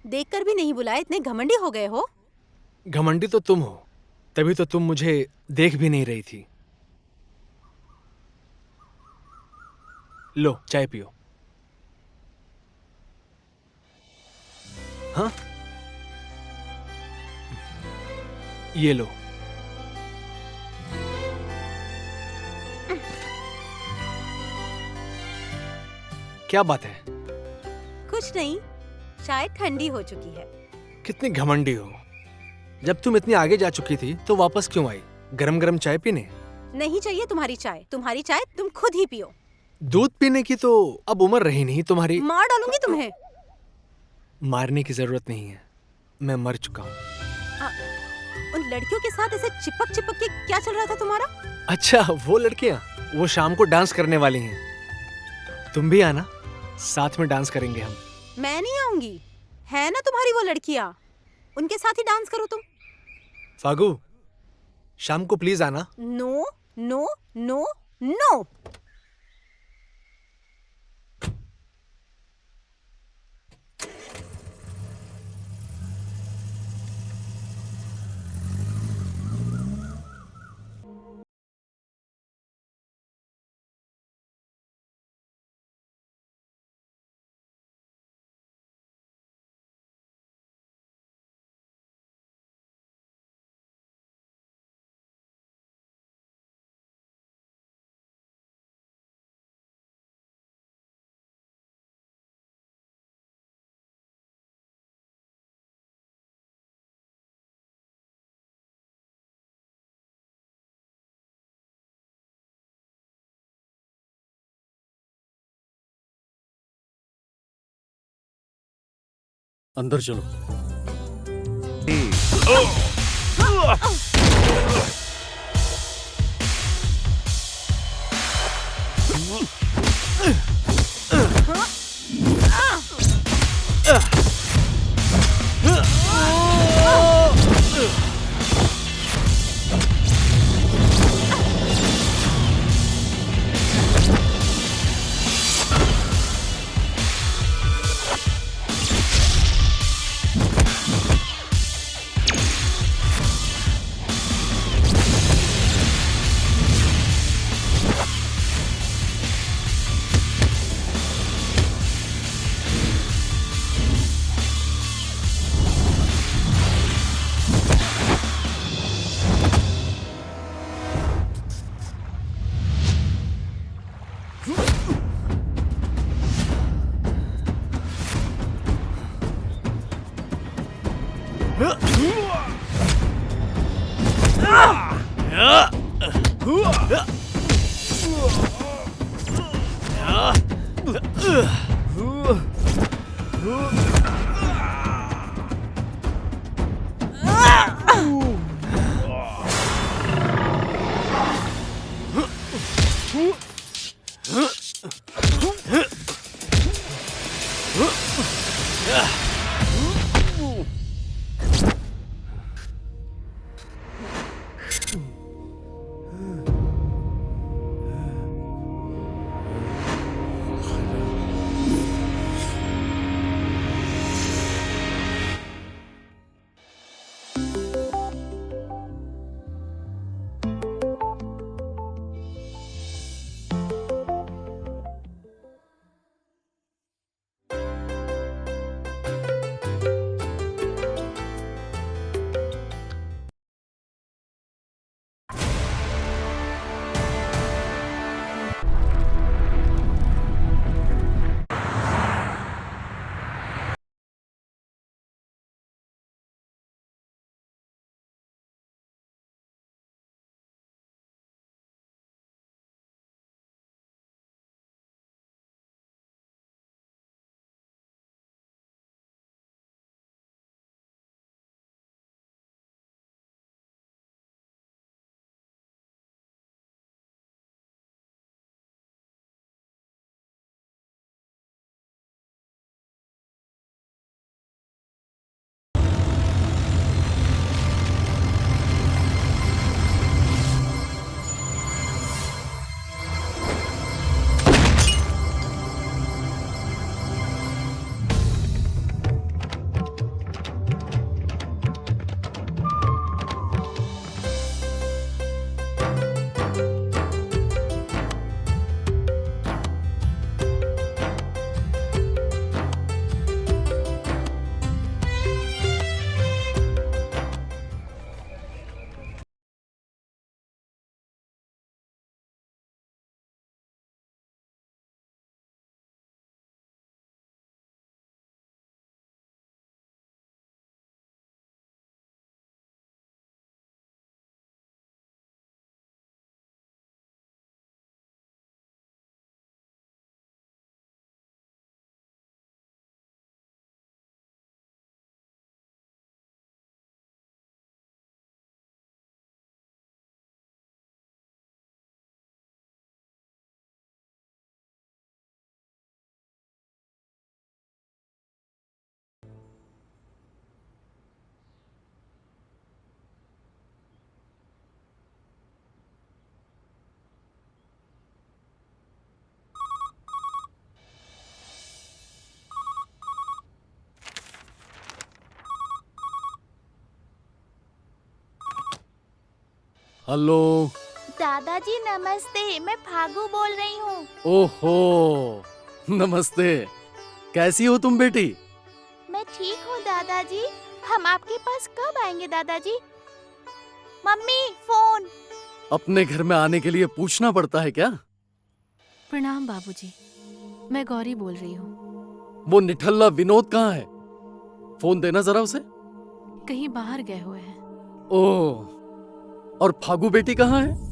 देखकर भी नहीं बुलाए, इतने घमंडी हो गए हो? घमंडी तो तुम हो, तभी तो तुम मुझे देख भी नहीं रही थी। लो चाय पियो। हाँ, ये लो। क्या बात है? कुछ नहीं, चाय ठंडी हो चुकी है। कितनी घमंडी हो। जब तुम इतनी आगे जा चुकी थी तो वापस क्यों आई गरम गरम चाय पीने? नहीं चाहिए तुम्हारी चाय, तुम्हारी चाय तुम खुद ही पियो। दूध पीने की तो अब उम्र रही नहीं तुम्हारी। मार डालूंगी तुम्हें। मारने की जरूरत नहीं है, मैं मर चुका हूँ। उन लड़कियों के साथ ऐसे चिपक चिपक के क्या चल रहा था तुम्हारा? अच्छा, वो लड़कियां, वो शाम को डांस करने वाली हैं। तुम भी आना, साथ में डांस करेंगे हम। मैं नहीं आऊंगी। है ना तुम्हारी वो लड़कियां, उनके साथ ही डांस करो तुम। फागू, शाम को प्लीज आना। No no no no. अंदर चलो। हेलो। दादाजी नमस्ते, मैं फागू बोल रही हूँ। ओहो, नमस्ते। कैसी हो तुम बेटी? मैं ठीक हूँ दादाजी। हम आपके पास कब आएंगे दादाजी? Mummy phone. अपने घर में आने के लिए पूछना पड़ता है क्या? प्रणाम बाबूजी, मैं गौरी बोल रही हूँ। वो निठल्ला विनोद कहाँ है? फोन देना जरा उसे। कहीं बाहर गए हुए हैं। ओह, और फागू बेटी कहाँ है?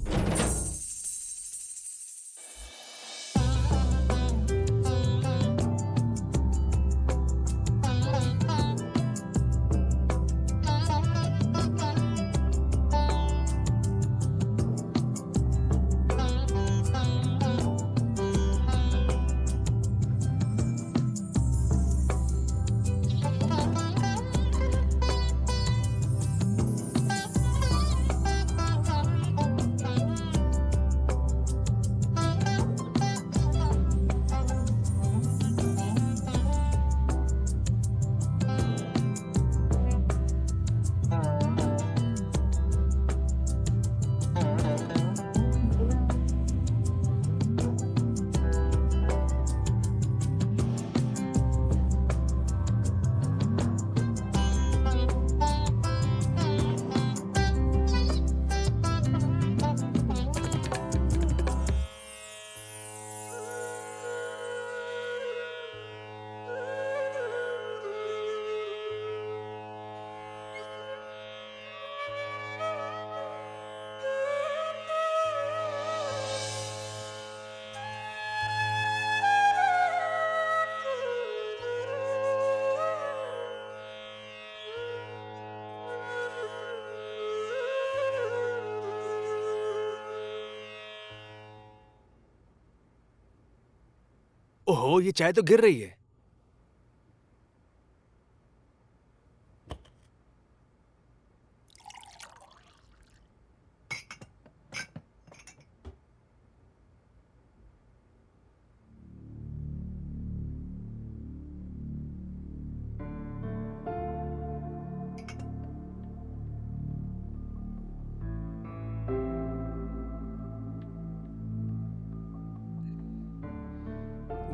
ओहो, ये चाय तो गिर रही है।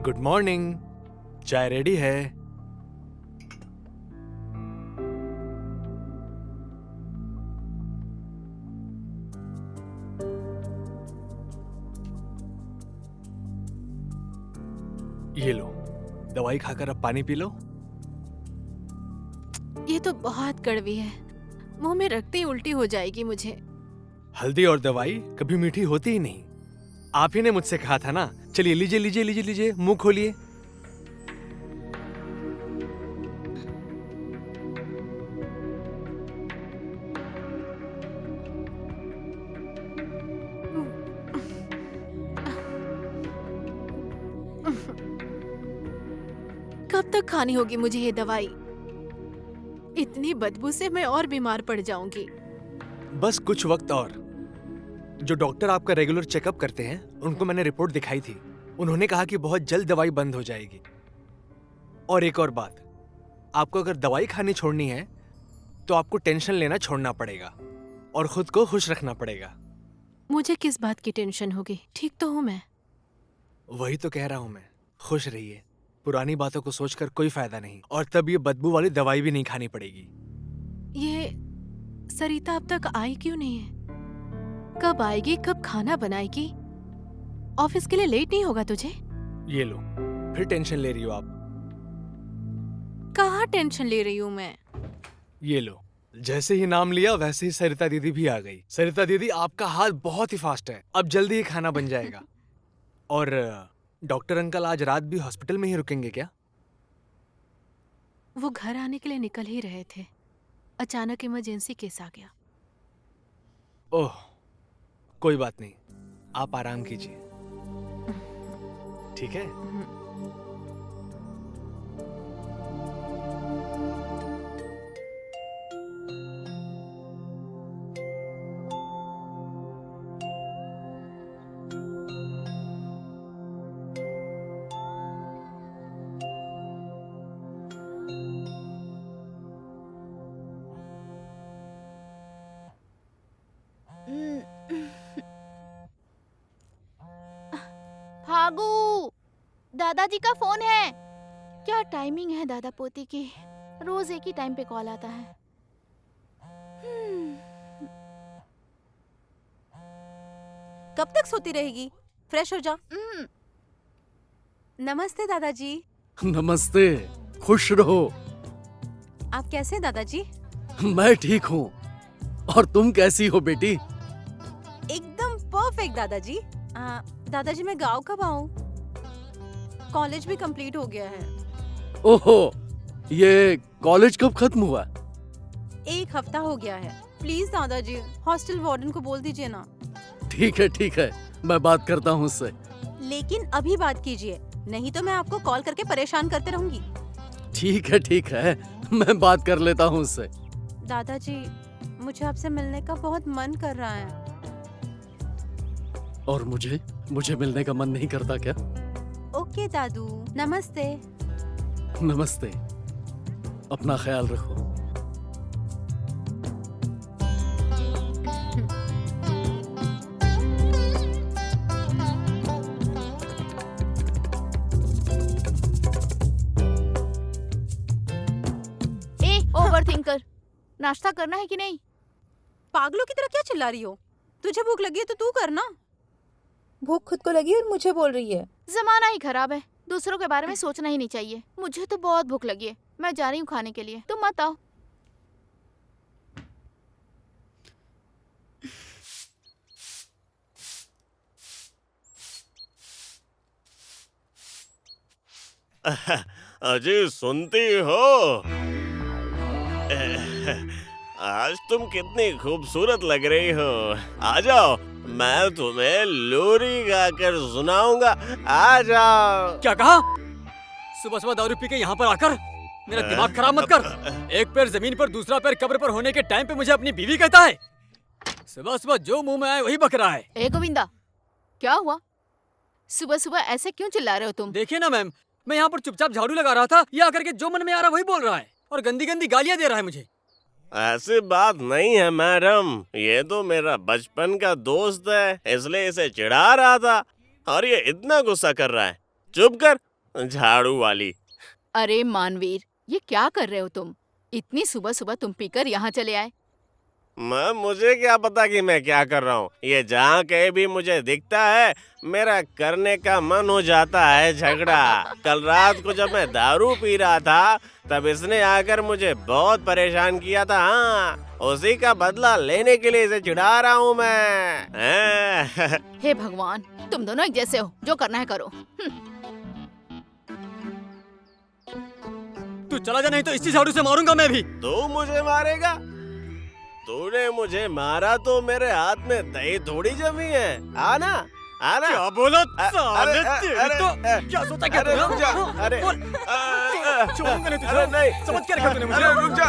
गुड मॉर्निंग, चाय रेडी है। ये लो, दवाई खाकर अब पानी पी लो। ये तो बहुत कड़वी है, मुंह में रखते ही उल्टी हो जाएगी मुझे। हल्दी और दवाई कभी मीठी होती ही नहीं। आप ही ने मुझसे कहा था ना। चलिए लीजिए लीजिए लीजिए लीजिए, मुंह खोलिए। कब तक खानी होगी मुझे ये दवाई? इतनी बदबू से मैं और बीमार पड़ जाऊंगी। बस कुछ वक्त और। जो डॉक्टर आपका रेगुलर चेकअप करते हैं, उनको मैंने रिपोर्ट दिखाई थी। उन्होंने कहा कि बहुत जल्द दवाई बंद हो जाएगी। और एक और बात, आपको अगर दवाई खानी छोड़नी है तो आपको टेंशन लेना छोड़ना पड़ेगा और खुद को खुश रखना पड़ेगा। मुझे किस बात की टेंशन होगी? ठीक तो हूँ मैं। वही तो कह रहा हूं मैं, खुश रहिए। पुरानी बातों को सोचकर कोई फायदा नहीं, और तब ये बदबू वाली दवाई भी नहीं खानी पड़ेगी। ये सरिता अब तक आई क्यों नहीं है? कब आएगी? कब खाना बनाएगी? ऑफिस के लिए लेट नहीं होगा तुझे? ये लो, फिर टेंशन ले रही हो आप। कहाँ टेंशन ले रही हूँ मैं? ये लो, जैसे ही नाम लिया वैसे ही सरिता दीदी भी आ गई। सरिता दीदी, आपका हाल बहुत ही फास्ट है, अब जल्दी ही खाना बन जाएगा। और डॉक्टर अंकल आज रात भी हॉस्पिटल में ही रुकेंगे क्या? वो घर आने के लिए निकल ही रहे थे, अचानक इमरजेंसी केस आ गया। ओह, कोई बात नहीं, आप आराम कीजिए, ठीक है? दादाजी का फोन है। क्या टाइमिंग है दादा पोती की, रोज एक ही टाइम पे कॉल आता है। कब तक सोती रहेगी? फ्रेश हो जा। नमस्ते दादाजी। नमस्ते, खुश रहो। आप कैसे हैं दादाजी? मैं ठीक हूँ। और तुम कैसी हो बेटी? एकदम परफेक्ट दादाजी। दादाजी मैं गांव कब आऊं? कॉलेज भी कंप्लीट हो गया है। ओहो, ये कॉलेज कब खत्म हुआ? 1 हफ्ता हो गया है। प्लीज दादाजी हॉस्टल वार्डन को बोल दीजिए ना। ठीक है, मैं बात करता हूँ उससे। लेकिन अभी बात कीजिए, नहीं तो मैं आपको कॉल करके परेशान करते रहूंगी। ठीक है, मैं बात कर लेता हूँ उससे। दादाजी मुझे आपसे मिलने का बहुत मन कर रहा है। और मुझे मिलने का मन नहीं करता क्या? ओके दादू, नमस्ते। नमस्ते, अपना ख्याल रखो। ओवरथिंकर, नाश्ता करना है कि नहीं? पागलों की तरह क्या चिल्ला रही हो? तुझे भूख लगी है तो तू करना। भूख खुद को लगी और मुझे बोल रही है। जमाना ही खराब है, दूसरों के बारे में सोचना ही नहीं चाहिए। मुझे तो बहुत भूख लगी है, मैं जा रही हूँ खाने के लिए, तुम मत आओ। अजी सुनती हो? आज तुम कितनी खूबसूरत लग रही हो। आ जाओ, मैं तुम्हें लोरी गाकर सुनाऊंगा। आ जाओ। क्या कहा? सुबह सुबह दारू पी के यहाँ पर आकर मेरा दिमाग खराब मत कर। एक पैर जमीन पर दूसरा पैर कब्र पर होने के टाइम पे मुझे अपनी बीवी कहता है। सुबह सुबह जो मुंह में आए वही बक रहा है। ए गोविंदा, क्या हुआ? सुबह सुबह ऐसे क्यों चिल्ला रहे हो तुम? देखिए ना मैम, मैं यहाँ पर चुपचाप झाड़ू लगा रहा था, ये आकर के जो मन में आ रहा वही बोल रहा है और गंदी गंदी गालियाँ दे रहा है मुझे। ऐसी बात नहीं है मैडम, ये तो मेरा बचपन का दोस्त है, इसलिए इसे चिढ़ा रहा था और ये इतना गुस्सा कर रहा है। चुप कर झाड़ू वाली। अरे मानवीर, ये क्या कर रहे हो तुम? इतनी सुबह सुबह तुम पीकर यहाँ चले आए। मुझे क्या पता कि मैं क्या कर रहा हूँ। ये जहाँ कहीं भी मुझे दिखता है मेरा करने का मन हो जाता है झगड़ा। कल रात को जब मैं दारू पी रहा था तब इसने आकर मुझे बहुत परेशान किया था। हाँ, उसी का बदला लेने के लिए इसे चिढ़ा रहा हूँ मैं। हे भगवान, तुम दोनों एक जैसे हो, जो करना है करो। तू चला जा, नहीं तो इसी झाड़ू से मारूंगा मैं भी। तू मुझे मारेगा? तूने मुझे मारा तो मेरे हाथ में दही थोड़ी जमी है। आना आना। क्या बोला? अरे क्या सोचा क्या? रुक जा। अरे छोड़ूंगा नहीं तुझे। अरे नहीं, समझ क्या रखा तूने मुझे? अरे रुक जा।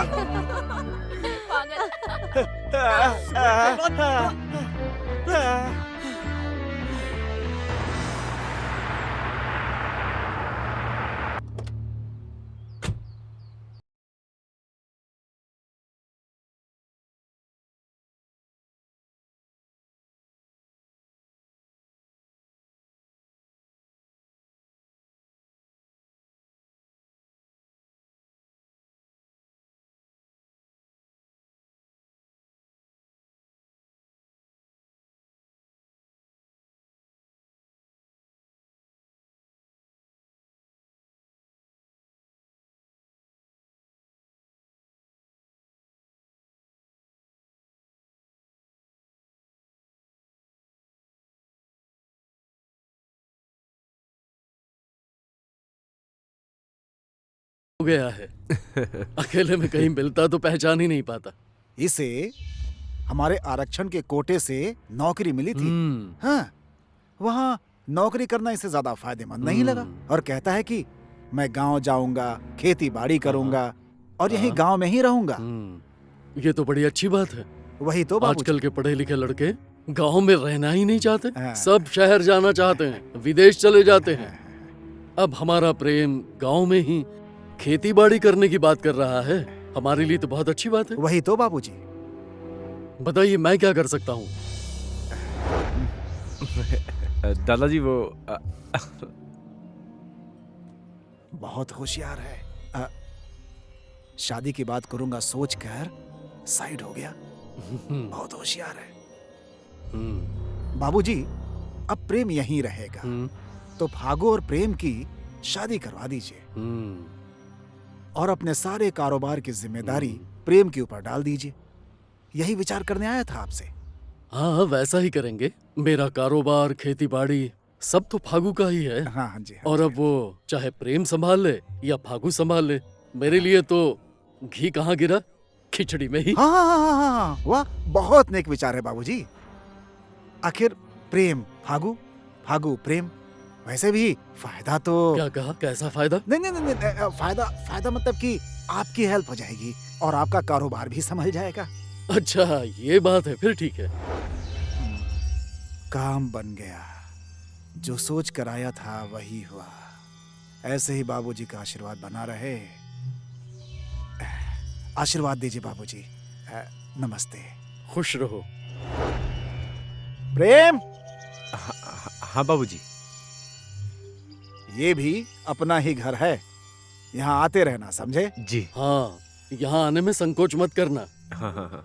हो गया है। अकेले में कहीं मिलता तो पहचान ही नहीं पाता। इसे हमारे आरक्षण के कोटे से नौकरी मिली थी। हाँ, वहाँ नौकरी करना इसे ज्यादा फायदेमंद नहीं लगा और कहता है कि मैं गांव जाऊंगा, खेती बाड़ी करूंगा और यहीं गांव में ही रहूंगा। ये तो बड़ी अच्छी बात है। वही तो बाबूजी। आजकल के पढ़े लिखे लड़के गांव में रहना ही नहीं चाहते, हाँ। सब शहर जाना चाहते हैं, विदेश चले जाते हैं। अब हमारा प्रेम गांव में ही खेती बाड़ी करने की बात कर रहा है, हमारे लिए तो बहुत अच्छी बात है। वही तो बाबूजी। बताइए मैं क्या कर सकता हूँ? दादाजी वो बहुत होशियार है। शादी की बात करूंगा सोचकर साइड हो गया। बहुत होशियार है। बाबूजी, अब प्रेम यहीं रहेगा, तो फागू और प्रेम की शादी करवा दीजिए और अपने सारे कारोबार की जिम्मेदारी प्रेम के ऊपर डाल दीजिए। यही विचार करने आया था आपसे। हाँ, वैसा ही करेंगे। मेरा कारोबार, खेती बाड़ी सब तो फागू का ही है। हाँ हाँ जी, हाँ और जी। अब वो चाहे प्रेम संभाल ले या फागू संभाल ले, मेरे लिए तो घी कहाँ गिरा, खिचड़ी में ही। हाँ हाँ हाँ हाँ हाँ, वाह, बहुत नेक विचार है बाबूजी। आखिर प्रेम फागू, फागू प्रेम, वैसे भी फायदा तो। क्या कहा? कैसा फायदा? नहीं नहीं नहीं, नहीं फायदा मतलब कि आपकी हेल्प हो जाएगी और आपका कारोबार भी संभल जाएगा। अच्छा, ये बात है, फिर ठीक है। काम बन गया, जो सोच कर आया था वही हुआ। ऐसे ही बाबूजी का आशीर्वाद बना रहे। आशीर्वाद दीजिए बाबूजी। नमस्ते। खुश रहो। प्रेम, हाँ बाबूजी। ये भी अपना ही घर है, यहाँ आते रहना, समझे? जी। हाँ, यहाँ आने में संकोच मत करना। हाँ हाँ हाँ,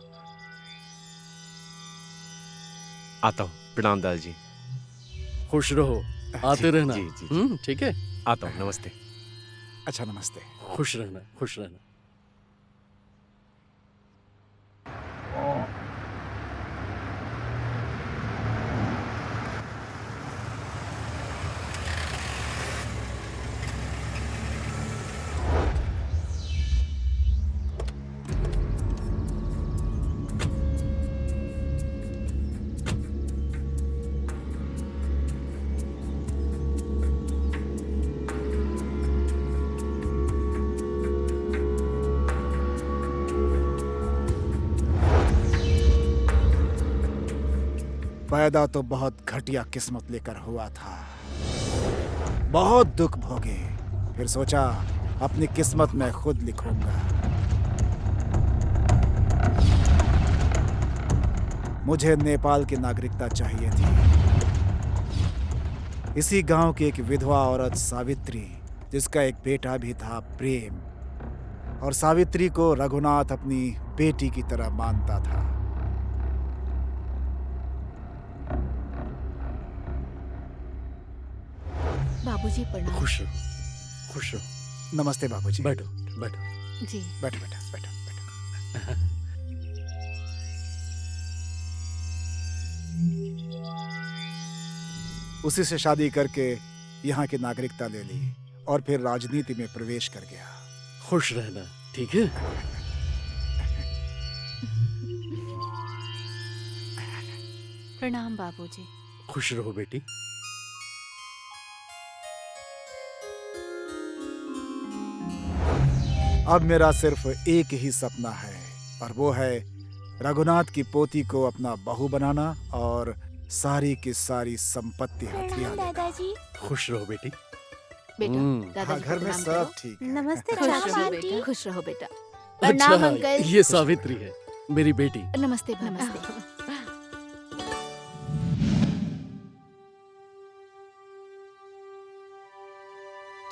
आता हूँ। प्रणाम दादाजी। खुश रहो, आते रहना। जी, जी, जी। ठीक है, आता हूँ। नमस्ते। अच्छा, नमस्ते। खुश रहना, खुश रहना। पैदा तो बहुत घटिया किस्मत लेकर हुआ था, बहुत दुख भोगे, फिर सोचा अपनी किस्मत मैं खुद लिखूंगा। मुझे नेपाल की नागरिकता चाहिए थी। इसी गांव की एक विधवा औरत सावित्री, जिसका एक बेटा भी था प्रेम, और सावित्री को रघुनाथ अपनी बेटी की तरह मानता था। बाबूजी प्रणाम। खुश रहो, खुश रहो। नमस्ते बाबूजी। बैठो, बैठो। जी। बैठो बेटा, बैठो बैठो। उसी से शादी करके यहाँ की नागरिकता ले ली और फिर राजनीति में प्रवेश कर गया। खुश रहना, ठीक है? प्रणाम बाबूजी। खुश रहो बेटी। अब मेरा सिर्फ एक ही सपना है, और वो है रघुनाथ की पोती को अपना बहू बनाना और सारी की सारी संपत्ति हथिया प्रणाम लेना। दादाजी। खुश रहो बेटी। बेटा, हम्म। दादाजी हाँ, को घर में प्रणाम सब करो। ठीक है। नमस्ते खुश चाची। रहो आंटी। बेटा, खुश रहो बेटा। प्रणाम अच्छा, अंकल। ये सावित्री है, मेरी बेटी। नमस्ते नमस्ते।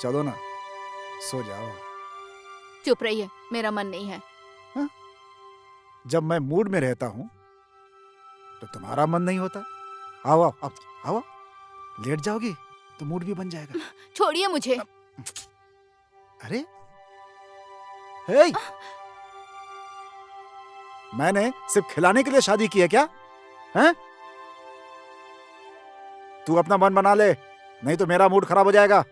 चलो ना, सो जाओ। चुप रहिए, मेरा मन नहीं है। जब मैं मूड में रहता हूँ तो तुम्हारा मन नहीं होता। आओ आओ आओ, आओ। लेट जाओगी तो मूड भी बन जाएगा। छोड़िए मुझे। अरे हे, मैंने सिर्फ खिलाने के लिए शादी की है क्या? हैं? तू अपना मन बना ले, नहीं तो मेरा मूड खराब हो जाएगा।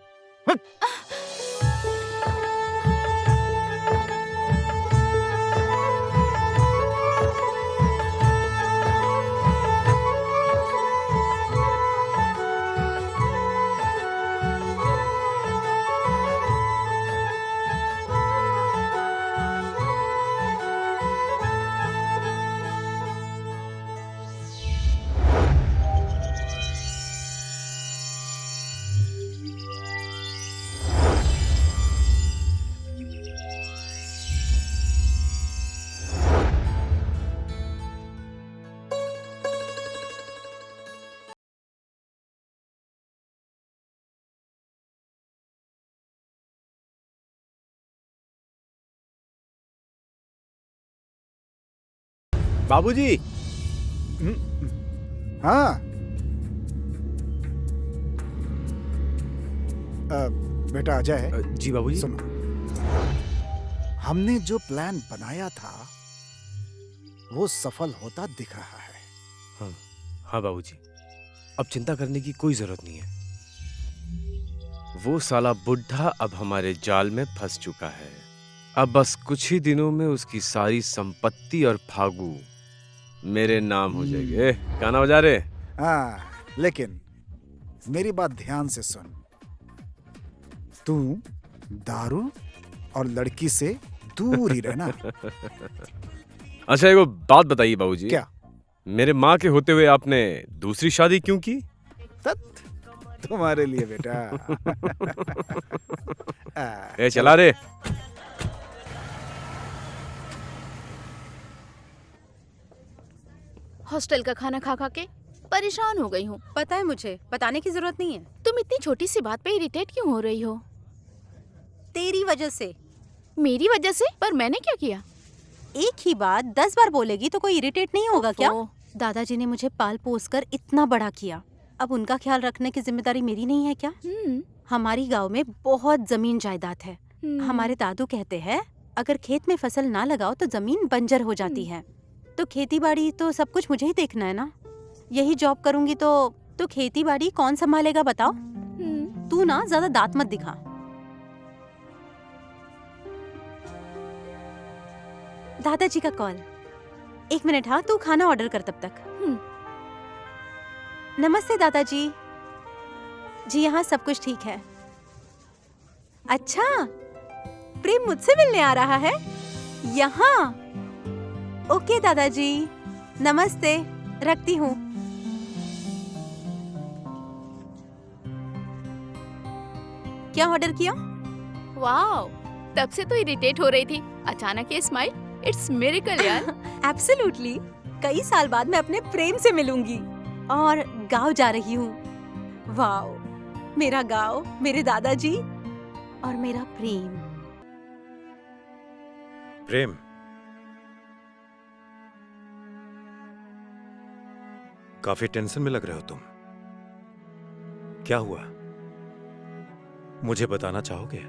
बाबूजी। हाँ। बेटा अजय, जी बाबूजी। सुनो, हमने जो प्लान बनाया था वो सफल होता दिख रहा है। हाँ बाबूजी, अब चिंता करने की कोई जरूरत नहीं है। वो साला बुढ़ा अब हमारे जाल में फंस चुका है। अब बस कुछ ही दिनों में उसकी सारी संपत्ति और फागू मेरे नाम हो जाएंगे। गाना बजा रहे? हाँ, लेकिन मेरी बात ध्यान से सुन। तू दारू और लड़की से दूर ही रहना। अच्छा एगो बात बताइए बाबूजी। क्या? मेरे माँ के होते हुए आपने दूसरी शादी क्यों की? तुम्हारे लिए बेटा। ए चला रे। हॉस्टल का खाना खा खा के परेशान हो गई हूँ। पता है मुझे, बताने की जरूरत नहीं है। तुम इतनी छोटी सी बात पे इरिटेट क्यों हो रही हो? तेरी वजह से। मेरी वजह से? पर मैंने क्या किया? एक ही बात 10 बार बोलेगी तो कोई इरिटेट नहीं होगा क्या? ओफो। दादाजी ने मुझे पाल पोस कर इतना बड़ा किया, अब उनका ख्याल रखने की जिम्मेदारी मेरी नहीं है क्या? हमारी गांव में बहुत जमीन जायदाद है। हमारे दादू कहते हैं अगर खेत में फसल ना लगाओ तो जमीन बंजर हो जाती है। तो खेती बाड़ी तो सब कुछ मुझे ही देखना है ना। यही जॉब करूंगी तो खेती बाड़ी कौन संभालेगा बताओ? तू ना ज्यादा दांत मत दिखा। दादाजी का कॉल। 1 मिनट। हाँ, तू खाना ऑर्डर कर तब तक। नमस्ते दादाजी। जी यहाँ सब कुछ ठीक है। अच्छा, प्रेम मुझसे मिलने आ रहा है यहाँ? ओके दादाजी, नमस्ते, रखती हूँ। क्या ऑर्डर किया? वाओ, तब से तो इरिटेट हो रही थी, अचानक ये स्माइल, इट्स मिरेकल यार। एब्सोल्युटली। कई साल बाद मैं अपने प्रेम से मिलूंगी और गांव जा रही हूँ। वाओ, मेरा गांव, मेरे दादाजी और मेरा प्रेम। प्रेम, काफी टेंशन में लग रहे हो तुम। क्या हुआ, मुझे बताना चाहोगे?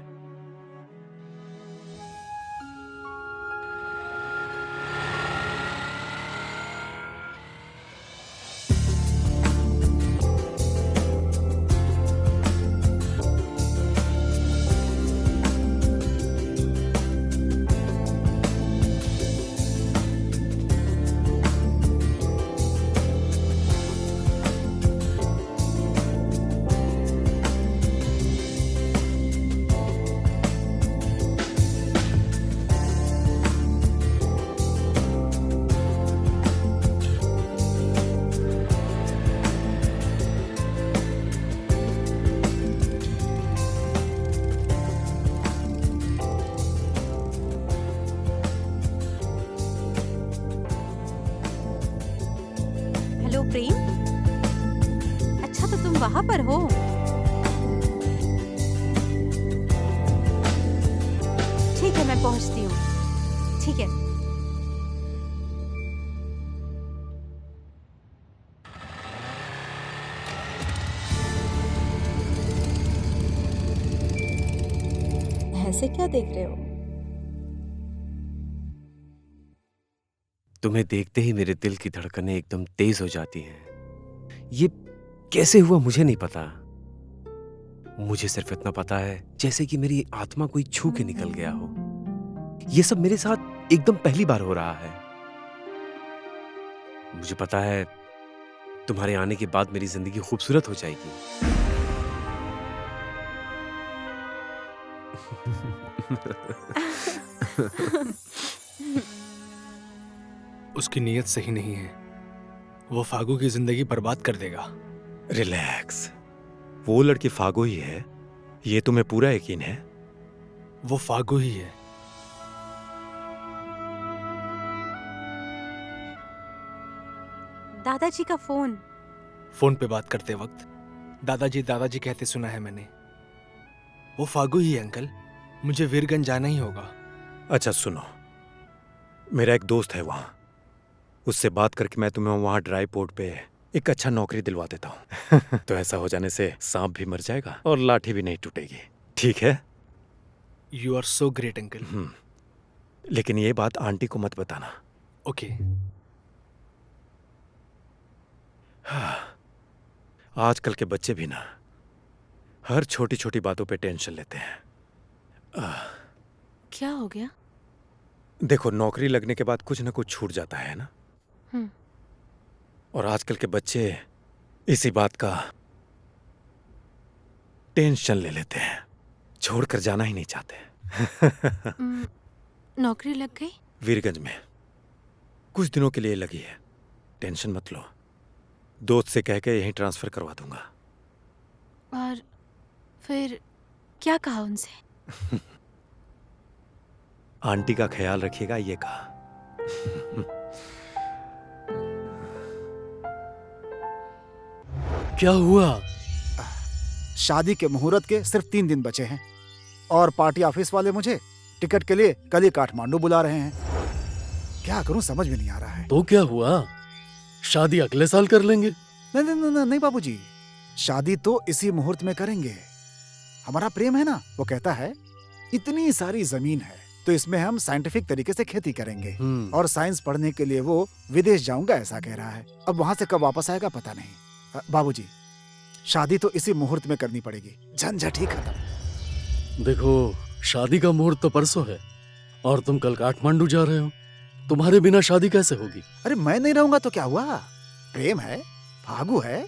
हेलो प्रेम, अच्छा तो तुम वहाँ पर हो। ठीक है, मैं पहुँचती हूँ। ठीक है। ऐसे क्या देख रहे हो? तुम्हें देखते ही मेरे दिल की धड़कनें एकदम तेज हो जाती हैं। ये कैसे हुआ मुझे नहीं पता। मुझे सिर्फ इतना पता है जैसे कि मेरी आत्मा कोई छू के निकल गया हो। ये सब मेरे साथ एकदम पहली बार हो रहा है। मुझे पता है तुम्हारे आने के बाद मेरी जिंदगी खूबसूरत हो जाएगी। उसकी नीयत सही नहीं है। वो फागू की जिंदगी बर्बाद कर देगा। रिलैक्स, वो लड़की फागू ही है, ये तुम्हें पूरा यकीन है? वो फागू ही है। दादाजी का फोन। फोन पे बात करते वक्त दादाजी दादाजी कहते सुना है मैंने। वो फागू ही है अंकल। मुझे वीरगंज जाना ही होगा। अच्छा सुनो, मेरा एक दोस्त है वहां, उससे बात करके मैं तुम्हें वहां ड्राई पोर्ट पे एक अच्छा नौकरी दिलवा देता हूँ। तो ऐसा हो जाने से सांप भी मर जाएगा और लाठी भी नहीं टूटेगी, ठीक है? You are so great uncle. लेकिन ये बात आंटी को मत बताना। ओके। आजकल के बच्चे भी ना हर छोटी छोटी बातों पे टेंशन लेते हैं। क्या हो गया? देखो, नौकरी लगने के बाद कुछ ना कुछ छूट जाता है ना। और आजकल के बच्चे इसी बात का टेंशन ले लेते हैं, छोड़कर जाना ही नहीं चाहते। नौकरी लग गई? वीरगंज में कुछ दिनों के लिए लगी है, टेंशन मत लो। दोस्त से कह के यहीं ट्रांसफर करवा दूंगा। और फिर क्या कहा उनसे? आंटी का ख्याल रखिएगा, ये कहा। क्या हुआ? शादी के मुहूर्त के सिर्फ 3 दिन बचे हैं और पार्टी ऑफिस वाले मुझे टिकट के लिए कल ही काठमांडू बुला रहे हैं। क्या करूं समझ में नहीं आ रहा है। तो क्या हुआ? शादी अगले साल कर लेंगे? नहीं बाबूजी, शादी तो इसी मुहूर्त में करेंगे। हमारा प्रेम है ना, वो कहता है इतनी सारी जमीन है तो इसमें हम साइंटिफिक तरीके से खेती करेंगे। और साइंस पढ़ने के लिए वो विदेश जाऊंगा ऐसा कह रहा है। अब वहां से कब वापस आएगा पता नहीं। बाबूजी, शादी तो इसी मुहूर्त में करनी पड़ेगी, झंझट ही खत्म। देखो, शादी का मुहूर्त तो परसों है और तुम कल काठमांडू जा रहे हो। तुम्हारे बिना शादी कैसे होगी? अरे मैं नहीं रहूंगा तो क्या हुआ? प्रेम है, फागू है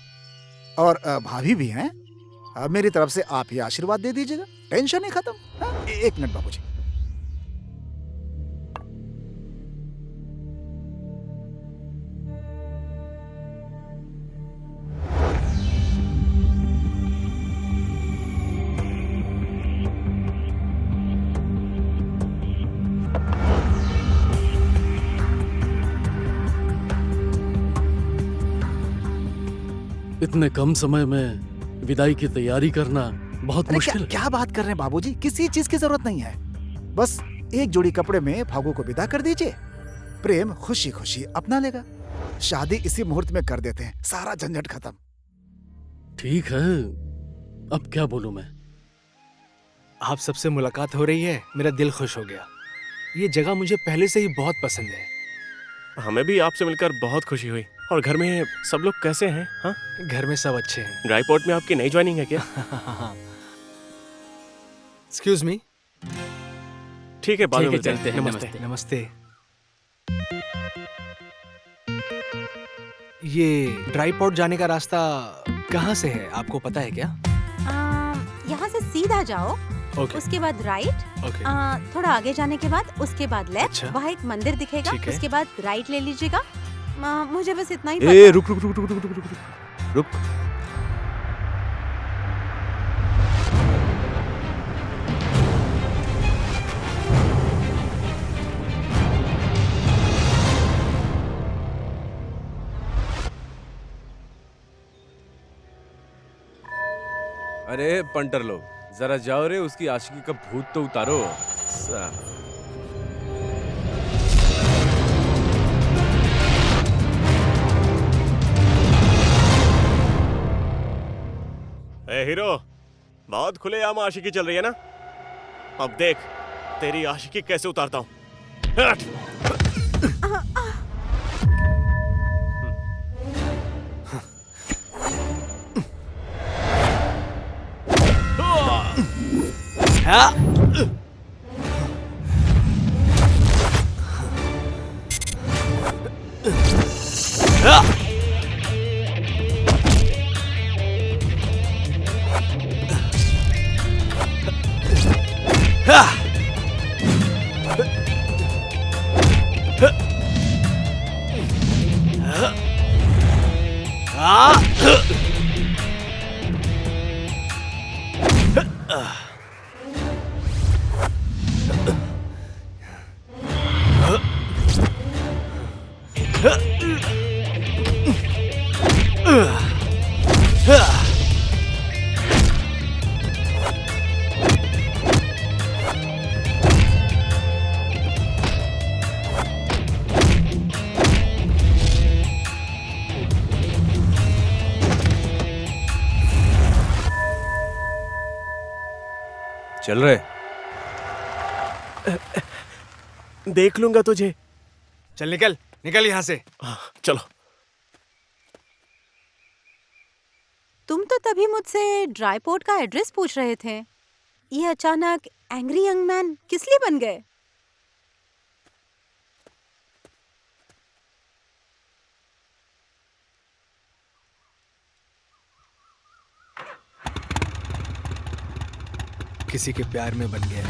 और भाभी भी हैं। मेरी तरफ से आप ही आशीर्वाद दे दीजिएगा, टेंशन ही खत्म। एक मिनट बाबूजी। इतने कम समय में विदाई की तैयारी करना बहुत मुश्किल है। क्या बात कर रहे हैं बाबूजी, किसी चीज की जरूरत नहीं है। बस एक जोड़ी कपड़े में फागू को विदा कर दीजिए, प्रेम खुशी खुशी अपना लेगा। शादी इसी मुहूर्त में कर देते हैं, सारा झंझट खत्म। ठीक है, अब क्या बोलूं मैं? आप सबसे मुलाकात हो रही है, मेरा दिल खुश हो गया। ये जगह मुझे पहले से ही बहुत पसंद है। हमें भी आपसे मिलकर बहुत खुशी हुई। और घर में सब लोग कैसे हैं? हाँ, घर में सब अच्छे हैं। ड्राई पोर्ट में आपकी नई ज्वाइनिंग है क्या? Excuse me. ठीक है, बाद में मिलते चलते हैं। नमस्ते। नमस्ते। ये ड्राई पोर्ट जाने का रास्ता कहाँ से है, आपको पता है क्या? यहाँ से सीधा जाओ, ओके। उसके बाद राइट, ओके। थोड़ा आगे जाने के बाद उसके बाद लेफ्ट। अच्छा। वहाँ एक मंदिर दिखेगा, ठीक है। उसके बाद राइट ले लीजिएगा। मुझे बस इतना ही ए, पता है। रुक रुक रुक रुक रुक रुक रुक रुक। अरे पंटर लोग, जरा जाओ रे, उसकी आशिकी का भूत तो उतारो। ए हीरो, बहुत खुलेआम आशिकी चल रही है ना? अब देख तेरी आशिकी कैसे उतारता हूँ। चल रहे। देख लूंगा तुझे। चल निकल निकल यहाँ से। चलो। तुम तो तभी मुझसे ड्राई पोर्ट का एड्रेस पूछ रहे थे। ये अचानक एंग्री यंग मैन किस लिए बन गए? किसी के प्यार में बन गया।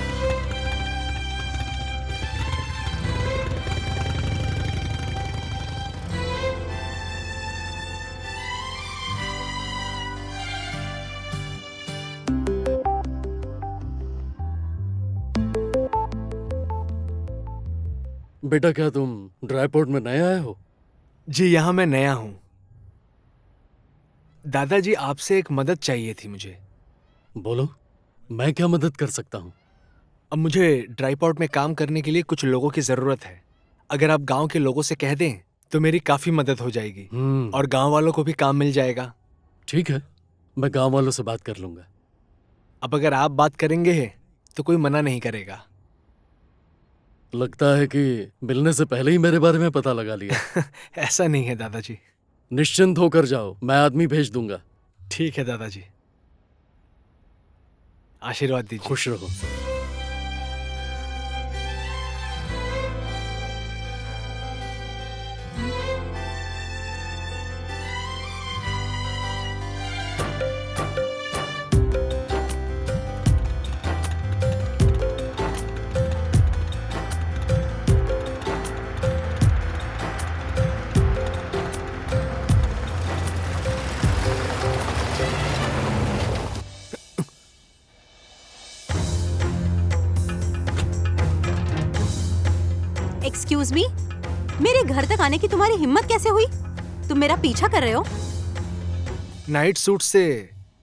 बेटा क्या तुम ड्राई पोर्ट में नए आए हो? जी यहाँ मैं नया हूँ। दादाजी आपसे एक मदद चाहिए थी मुझे। बोलो, मैं क्या मदद कर सकता हूँ? अब मुझे ड्राई पोर्ट में काम करने के लिए कुछ लोगों की जरूरत है। अगर आप गांव के लोगों से कह दें तो मेरी काफी मदद हो जाएगी और गांव वालों को भी काम मिल जाएगा। ठीक है, मैं गांव वालों से बात कर लूंगा। अब अगर आप बात करेंगे तो कोई मना नहीं करेगा। लगता है कि मिलने से पहले ही मेरे बारे में पता लगा लिया। ऐसा नहीं है दादाजी। निश्चिंत होकर जाओ, मैं आदमी भेज दूंगा। ठीक है दादाजी, आशीर्वाद दीजिए। खुश रहो। एक्सक्यूज मी, मेरे घर तक आने की तुम्हारी हिम्मत कैसे हुई? तुम मेरा पीछा कर रहे हो? नाइट सूट से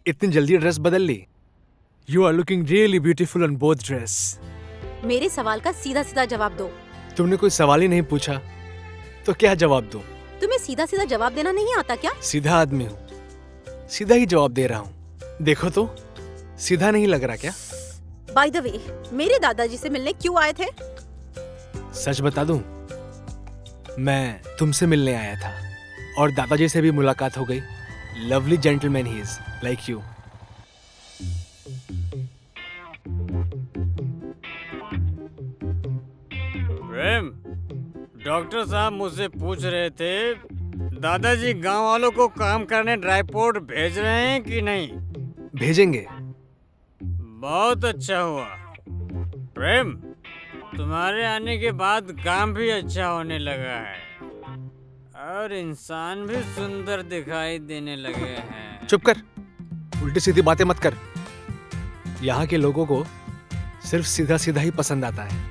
इतनी जल्दी ड्रेस बदल ली? You are looking really beautiful on both dress. मेरे सवाल का सीधा सीधा जवाब दो। तुमने कोई सवाल ही नहीं पूछा तो क्या जवाब दूं? तुम्हें सीधा सीधा जवाब देना नहीं आता क्या? सीधा आदमी हूँ, सीधा ही जवाब दे रहा हूँ। देखो तो सीधा नहीं लग रहा क्या? बाय द वे, मेरे दादाजी से मिलने क्यों आए थे? सच बता दूं, मैं तुमसे मिलने आया था और दादाजी से भी मुलाकात हो गई। Lovely gentleman he is, like you. Prem, doctor साहब मुझसे पूछ रहे थे दादाजी गांव वालों को काम करने ड्राई पोर्ट भेज रहे हैं कि नहीं? भेजेंगे। बहुत अच्छा हुआ। प्रेम, तुम्हारे आने के बाद काम भी अच्छा होने लगा है और इंसान भी सुंदर दिखाई देने लगे हैं। चुप कर, उल्टी सीधी बातें मत कर। यहाँ के लोगों को सिर्फ सीधा सीधा ही पसंद आता है।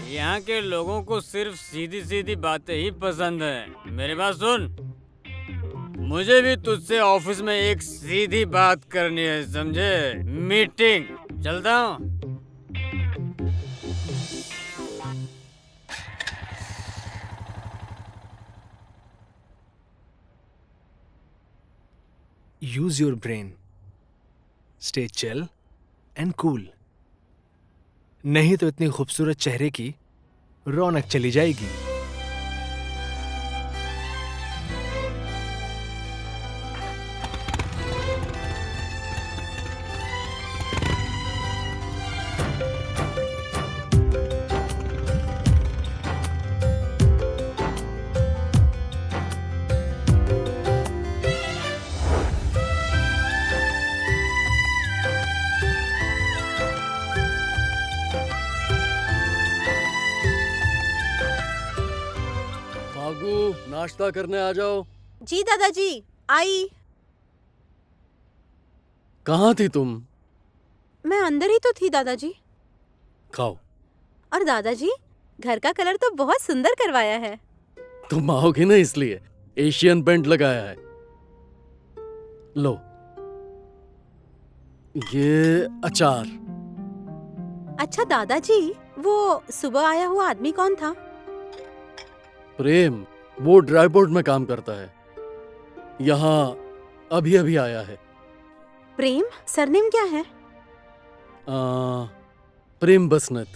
यहाँ के लोगों को सिर्फ सीधी सीधी बातें ही पसंद है। मेरी बात सुन, मुझे भी तुझसे ऑफिस में एक सीधी बात करनी है, समझे? मीटिंग। चलता हूँ। Use your brain, stay chill and cool, नहीं तो इतनी खूबसूरत चेहरे की रौनक चली जाएगी। नाश्ता करने आ जाओ। जी दादाजी, आई। कहाँ थी तुम? मैं अंदर ही तो थी दादाजी। खाओ। और दादाजी, घर का कलर तो बहुत सुंदर करवाया है। तुम आओगे ना इसलिए एशियन पेंट लगाया है। लो, ये अचार। अच्छा दादाजी, वो सुबह आया हुआ आदमी कौन था? प्रेम, वो ड्राई पोर्ट में काम करता है, यहाँ अभी अभी आया है। प्रेम? सरनेम क्या है? प्रेम बसनत।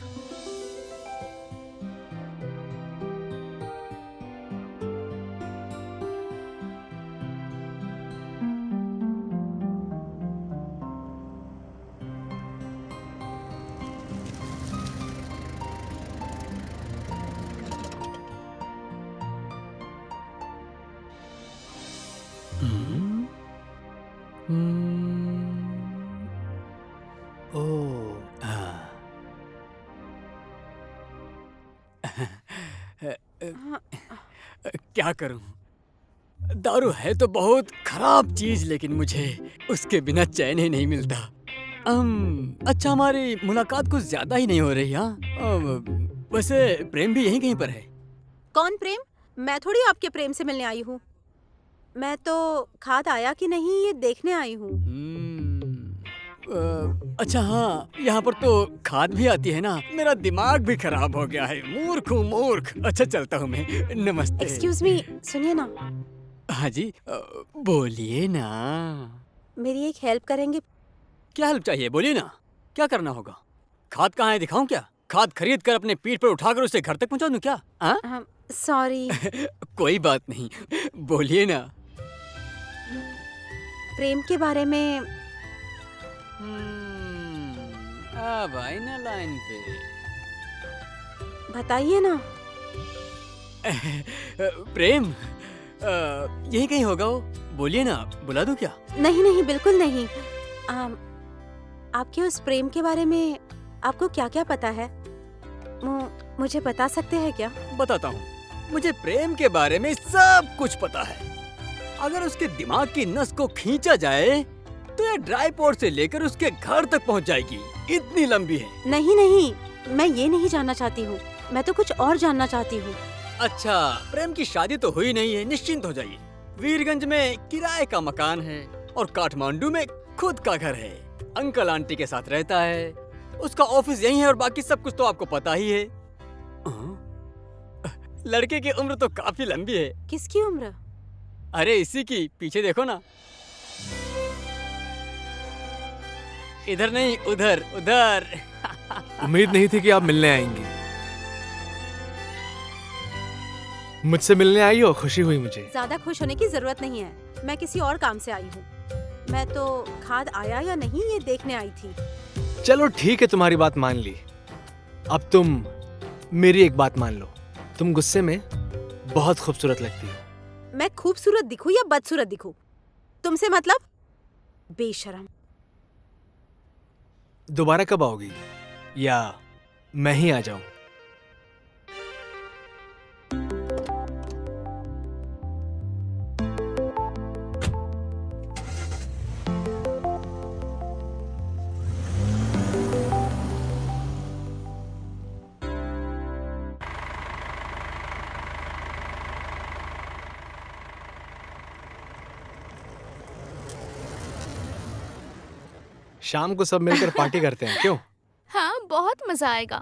क्या करूं? दारू है तो बहुत खराब चीज, लेकिन मुझे उसके बिना चैन ही नहीं मिलता। अच्छा, हमारी मुलाकात कुछ ज्यादा ही नहीं हो रही। हाँ, वैसे प्रेम भी यहीं कहीं पर है। कौन प्रेम? मैं थोड़ी आपके प्रेम से मिलने आई हूँ। मैं तो खाद आया कि नहीं ये देखने आई हूँ। अच्छा हाँ, यहाँ पर तो खाद भी आती है ना। मेरा दिमाग भी खराब हो गया है। मूर्ख हूँ, मूर्ख। अच्छा, चलता हूँ मैं। नमस्ते। एक्सक्यूज मी, सुनिए ना। हाँ जी, बोलिए ना। मेरी एक हेल्प करेंगे? क्या हेल्प चाहिए? बोलिए ना, क्या करना होगा? खाद कहाँ है, दिखाऊं क्या? खाद खरीद कर अपने पीठ पर उठाकर उसे घर तक पहुँचा दूं क्या? हाँ? सॉरी। कोई बात नहीं, बोलिए ना। प्रेम के बारे में। अब आई ना लाइन पे। बताइए ना। प्रेम यही कहीं होगा वो। बोलिए ना, बुला दूं क्या? नहीं नहीं, बिल्कुल नहीं। आपके उस प्रेम के बारे में आपको क्या क्या पता है? मुझे बता सकते हैं क्या? बताता हूँ। मुझे प्रेम के बारे में सब कुछ पता है। अगर उसके दिमाग की नस को खींचा जाए तो ये ड्राई पोर्ट से लेकर उसके घर तक पहुँच जाएगी। इतनी लंबी है। नहीं नहीं, मैं ये नहीं जानना चाहती हूँ। मैं तो कुछ और जानना चाहती हूँ। अच्छा, प्रेम की शादी तो हुई नहीं है, निश्चिंत हो जाइए। वीरगंज में किराए का मकान है और काठमांडू में खुद का घर है। अंकल आंटी के साथ रहता है। उसका ऑफिस यही है और बाकी सब कुछ तो आपको पता ही है। लड़के की उम्र तो काफी लंबी है। किसकी उम्र? अरे इसी की, पीछे देखो ना। इधर नहीं, उधर उधर। उम्मीद नहीं थी कि आप मिलने आएंगी। मुझसे मिलने आई हो, खुशी हुई मुझे। ज्यादा खुश होने की जरूरत नहीं है। मैं किसी और काम से आई हूँ। मैं तो खाद आया या नहीं ये देखने आई थी। चलो ठीक है, तुम्हारी बात मान ली। अब तुम मेरी एक बात मान लो। तुम गुस्से में बहुत खूबसूरत लगती हो। मैं खूबसूरत दिखूं या बदसूरत दिखूं, तुमसे मतलब? बेशरम। दोबारा कब आओगी, या मैं ही आ जाऊं? शाम को सब मिलकर पार्टी करते हैं, क्यों? हाँ, बहुत मजा आएगा।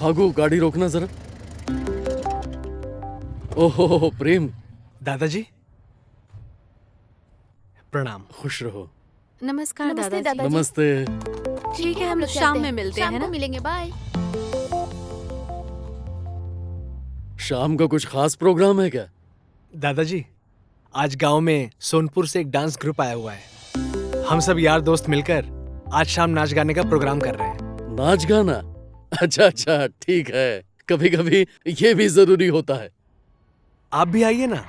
भागो, गाड़ी रोकना जरा। ओहो प्रेम। दादाजी प्रणाम। खुश रहो। नमस्कार नमस्ते दादाजी। नमस्ते। ठीक है, हम लोग शाम चलते में हैं। मिलते शाम हैं को ना? मिलेंगे। बाय। शाम का कुछ खास प्रोग्राम है क्या? दादाजी, आज गांव में सोनपुर से एक डांस ग्रुप आया हुआ है। हम सब यार दोस्त मिलकर आज शाम नाच गाने का प्रोग्राम कर रहे हैं। नाच गाना? अच्छा अच्छा, ठीक है। कभी कभी ये भी जरूरी होता है। आप भी आइए ना।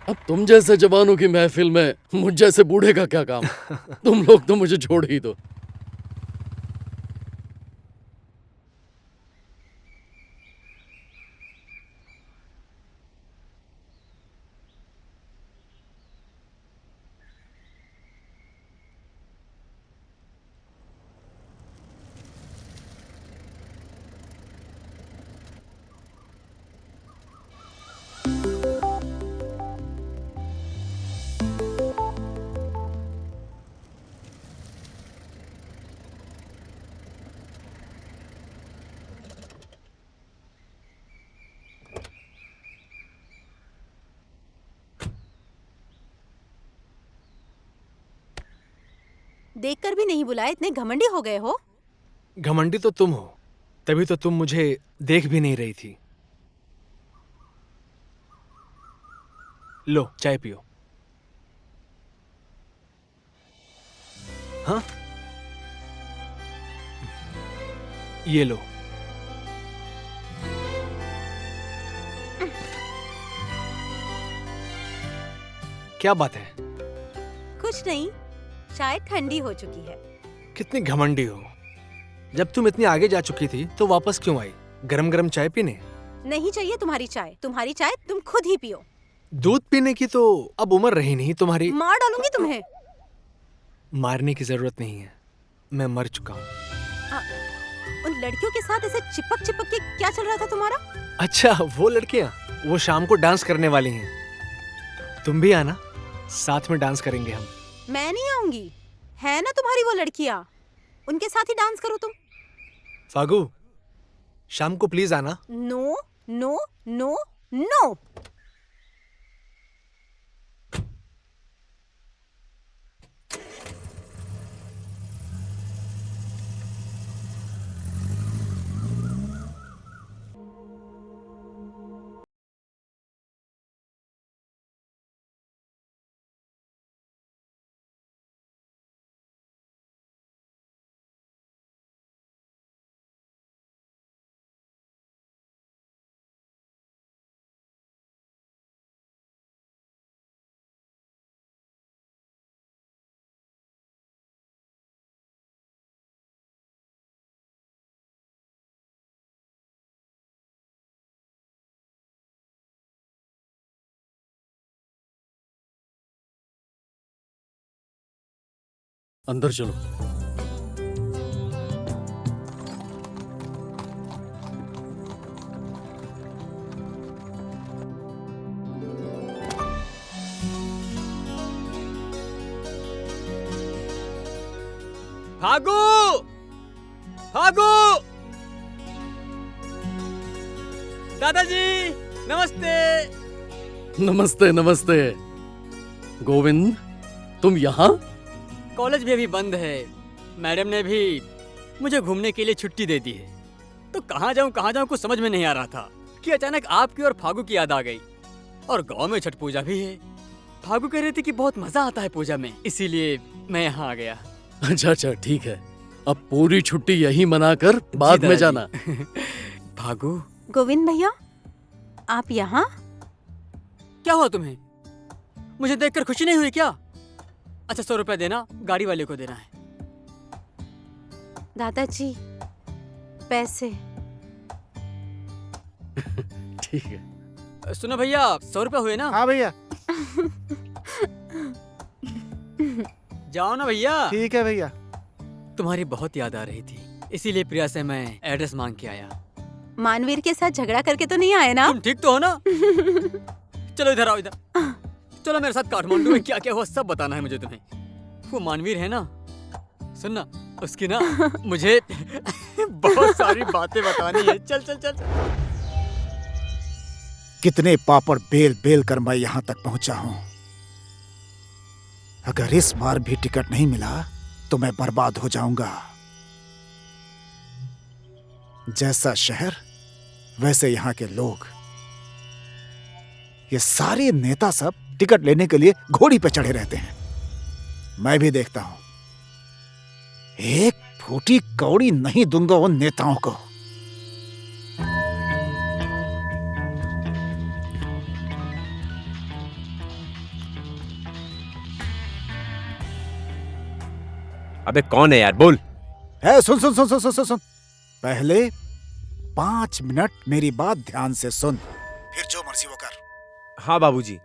अब तुम जैसे जवानों की महफिल में मुझ जैसे बूढ़े का क्या काम? तुम लोग तो मुझे छोड़ ही दो। देखकर भी नहीं बुलाए, इतने घमंडी हो गए हो? घमंडी तो तुम हो, तभी तो तुम मुझे देख भी नहीं रही थी। लो चाय पियो। हाँ, ये लो। क्या बात है? कुछ नहीं, चाय ठंडी हो चुकी है। कितनी घमंडी हो। जब तुम इतनी आगे जा चुकी थी तो वापस क्यों आई गरम गरम चाय पीने? नहीं चाहिए तुम्हारी चाय, तुम्हारी चाय तुम खुद ही पियो। दूध पीने की तो अब उम्र रही नहीं तुम्हारी। मार डालूंगी तुम्हें। मारने की जरूरत नहीं है, मैं मर चुका हूँ। उन लड़कियों के साथ ऐसे चिपक चिपक के क्या चल रहा था तुम्हारा? अच्छा, वो लड़कियाँ, वो शाम को डांस करने वाली हैं। तुम भी आना, साथ में डांस करेंगे हम। मैं नहीं आऊंगी, है ना तुम्हारी वो लड़कियाँ, उनके साथ ही डांस करो तुम। फागू, शाम को प्लीज आना। No no no no. अंदर चलो। फागू, फागू, दादाजी नमस्ते। नमस्ते नमस्ते। गोविंद, तुम यहाँ? कॉलेज भी अभी बंद है, मैडम ने भी मुझे घूमने के लिए छुट्टी दे दी है, तो कहाँ जाऊँ कुछ समझ में नहीं आ रहा था कि अचानक आपकी और फागू की याद आ गई। और गांव में छठ पूजा भी है। फागू कह रही थी कि बहुत मजा आता है पूजा में, इसीलिए मैं यहाँ आ गया। अच्छा ठीक है, अब पूरी छुट्टी यहीं मनाकर बाद में जाना। फागू। गोविंद भैया, आप यहाँ? क्या हुआ तुम्हें? मुझे देखकर खुशी नहीं हुई क्या? अच्छा 100 रुपया देना, गाड़ी वाले को देना है। दादाजी, पैसे। ठीक है। सुनो भैया, 100 रुपया हुए ना? हाँ भैया। जाओ ना भैया। ठीक है भैया। तुम्हारी बहुत याद आ रही थी, इसीलिए प्रिया से मैं एड्रेस मांग के आया। मानवीर के साथ झगड़ा करके तो नहीं आए ना? तुम ठीक तो हो ना? चलो इधर आओ, इधर चलो मेरे साथ। काठमांडू में क्या क्या हुआ सब बताना है मुझे तुम्हें। वो मानवीर है ना, सुनना, उसकी ना मुझे बहुत सारी बातें बतानी है। चल चल चल, चल। कितने पापड़ बेल बेल कर मैं यहाँ तक पहुंचा हूँ। अगर इस बार भी टिकट नहीं मिला तो मैं बर्बाद हो जाऊंगा। जैसा शहर वैसे यहाँ के लोग। ये सारे नेता सब टिकट लेने के लिए घोड़ी पे चढ़े रहते हैं। मैं भी देखता हूं, एक फूटी कौड़ी नहीं दूंगा उन नेताओं को। अबे कौन है यार, बोल। सुन सुन सुन सुन सुन सुन सुन। पहले 5 मिनट मेरी बात ध्यान से सुन, फिर जो मर्जी वो कर। हाँ बाबूजी,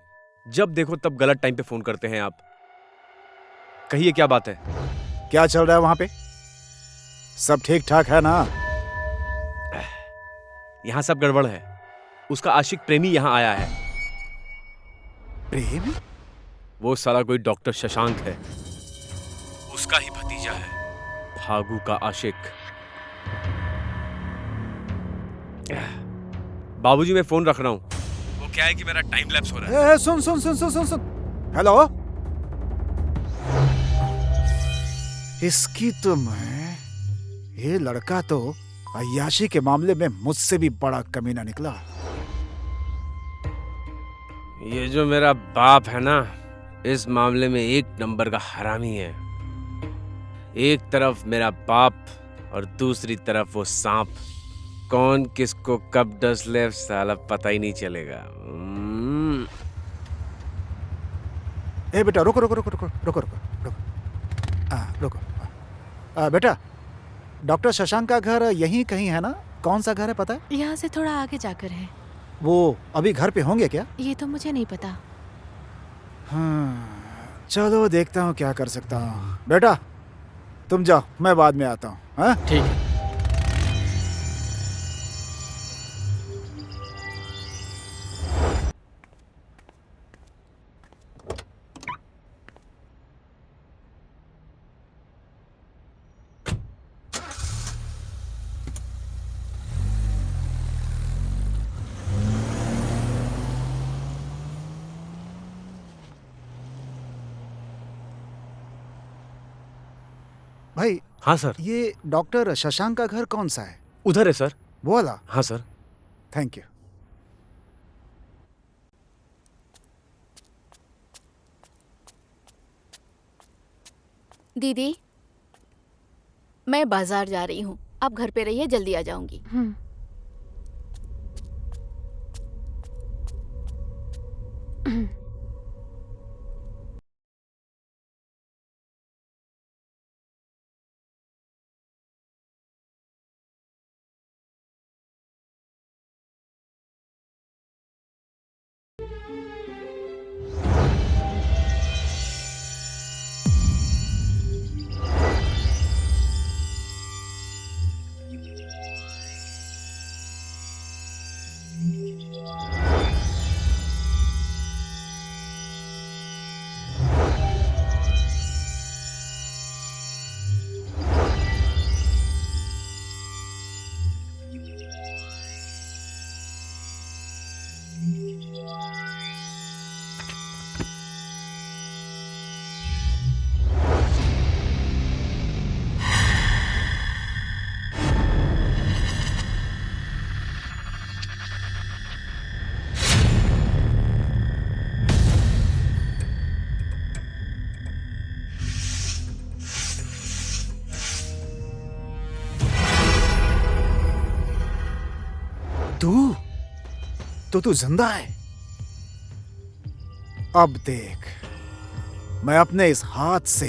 जब देखो तब गलत टाइम पे फोन करते हैं आप। कहिए क्या बात है? क्या चल रहा है वहां पे? सब ठीक ठाक है ना? यहाँ सब गड़बड़ है। उसका आशिक प्रेमी यहाँ आया है। प्रेम? वो साला कोई डॉक्टर शशांक है, उसका ही भतीजा है, फागू का आशिक। बाबूजी मैं फोन रख रहा हूँ। वो क्या है कि मेरा टाइम लैप्स हो रहा है। सुन सुन सुन सुन सुन सुन। हेलो इसकी तो मैं, ये लड़का तो अय्याशी के मामले में मुझसे भी बड़ा कमीना निकला। ये जो मेरा बाप है ना, इस मामले में एक नंबर का हरामी है। एक तरफ मेरा बाप और दूसरी तरफ वो सांप। कौन किसको कब डस ले साला पता ही नहीं चलेगा। ए बेटा रुको रुको रुको रुको रुको रुको रुको रुको। बेटा, डॉक्टर शशांक का घर यहीं कहीं है ना? कौन सा घर है पता है? यहाँ से थोड़ा आगे जाकर है। वो अभी घर पे होंगे क्या? ये तो मुझे नहीं पता। हाँ, चलो देखता हूँ क्या कर सकता हूँ। बेटा तुम जाओ, मैं बाद में आता हूँ। हाँ ठीक है। भाई। हाँ सर। ये डॉक्टर शशांक का घर कौन सा है? उधर है सर। वो वाला? हाँ सर। Thank you. दीदी, मैं बाजार जा रही हूँ, आप घर पे रहिए, जल्दी आ जाऊंगी। तू जिंदा है? अब देख, मैं अपने इस हाथ से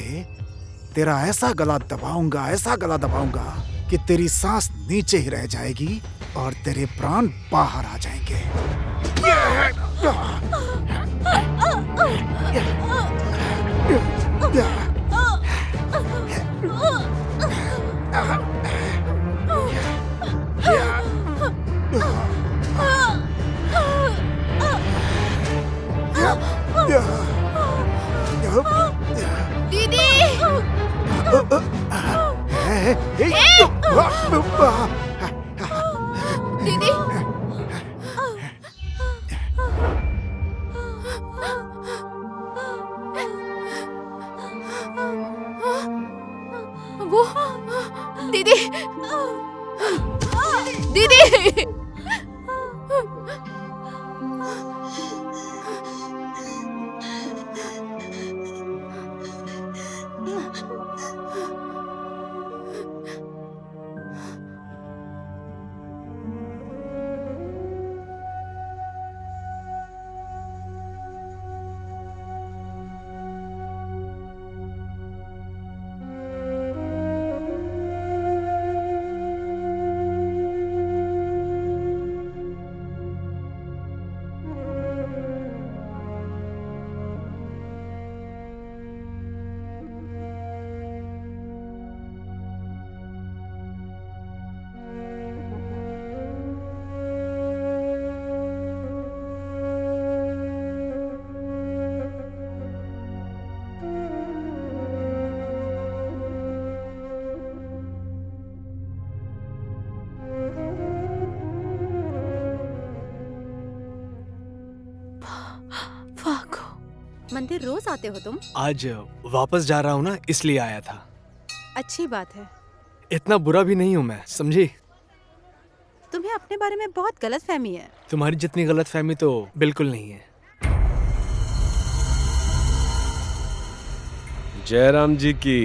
तेरा ऐसा गला दबाऊंगा कि तेरी सांस नीचे ही रह जाएगी और तेरे प्राण बाहर आ जाएंगे। दीदी! दीदी! वो दीदी! दीदी! मंदिर रोज आते हो तुम? आज वापस जा रहा हूँ ना, इसलिए आया था। अच्छी बात है। इतना बुरा भी नहीं हूं मैं, समझी? तुम्हें अपने बारे में बहुत गलत फहमी है। तुम्हारी जितनी गलत फहमी तो बिल्कुल नहीं है। जयराम जी की।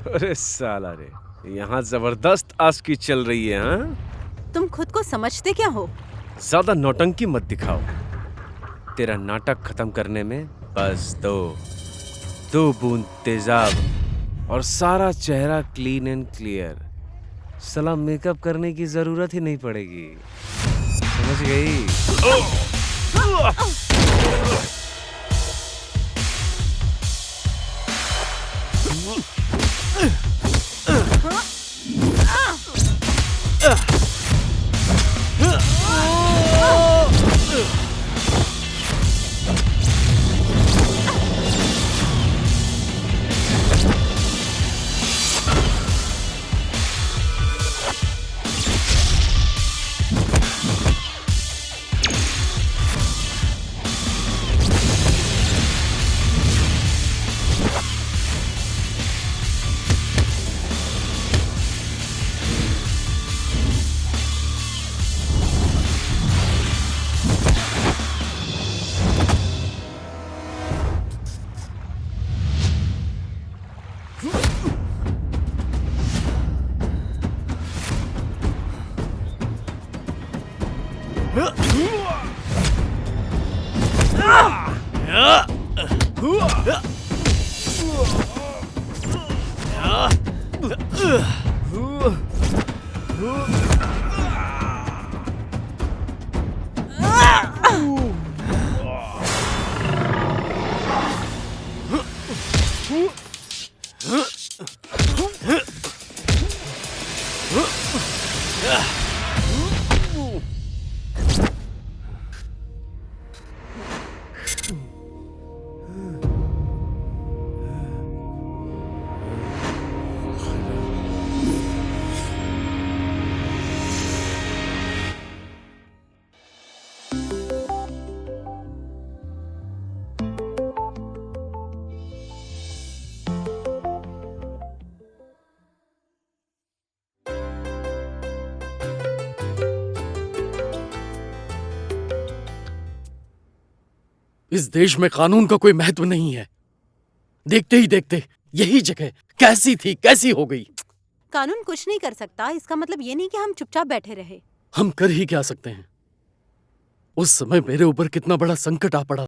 अरे साला रे, यहाँ जबरदस्त आस्की चल रही है। हाँ, तुम खुद को समझते क्या हो? ज्यादा नौटंकी मत दिखाओ। तेरा नाटक खत्म करने में बस दो बूंद तेजाब और सारा चेहरा क्लीन एंड क्लियर। साला मेकअप करने की जरूरत ही नहीं पड़ेगी, समझ गई? इस देश में कानून का कोई महत्व नहीं है। देखते ही देखते यही जगह कैसी थी कैसी हो गई। कानून कुछ नहीं कर सकता, इसका मतलब ये नहीं कि हम चुपचाप बैठे रहे। हम कर ही क्या सकते हैं? उस समय मेरे ऊपर कितना बड़ा संकट आ पड़ा।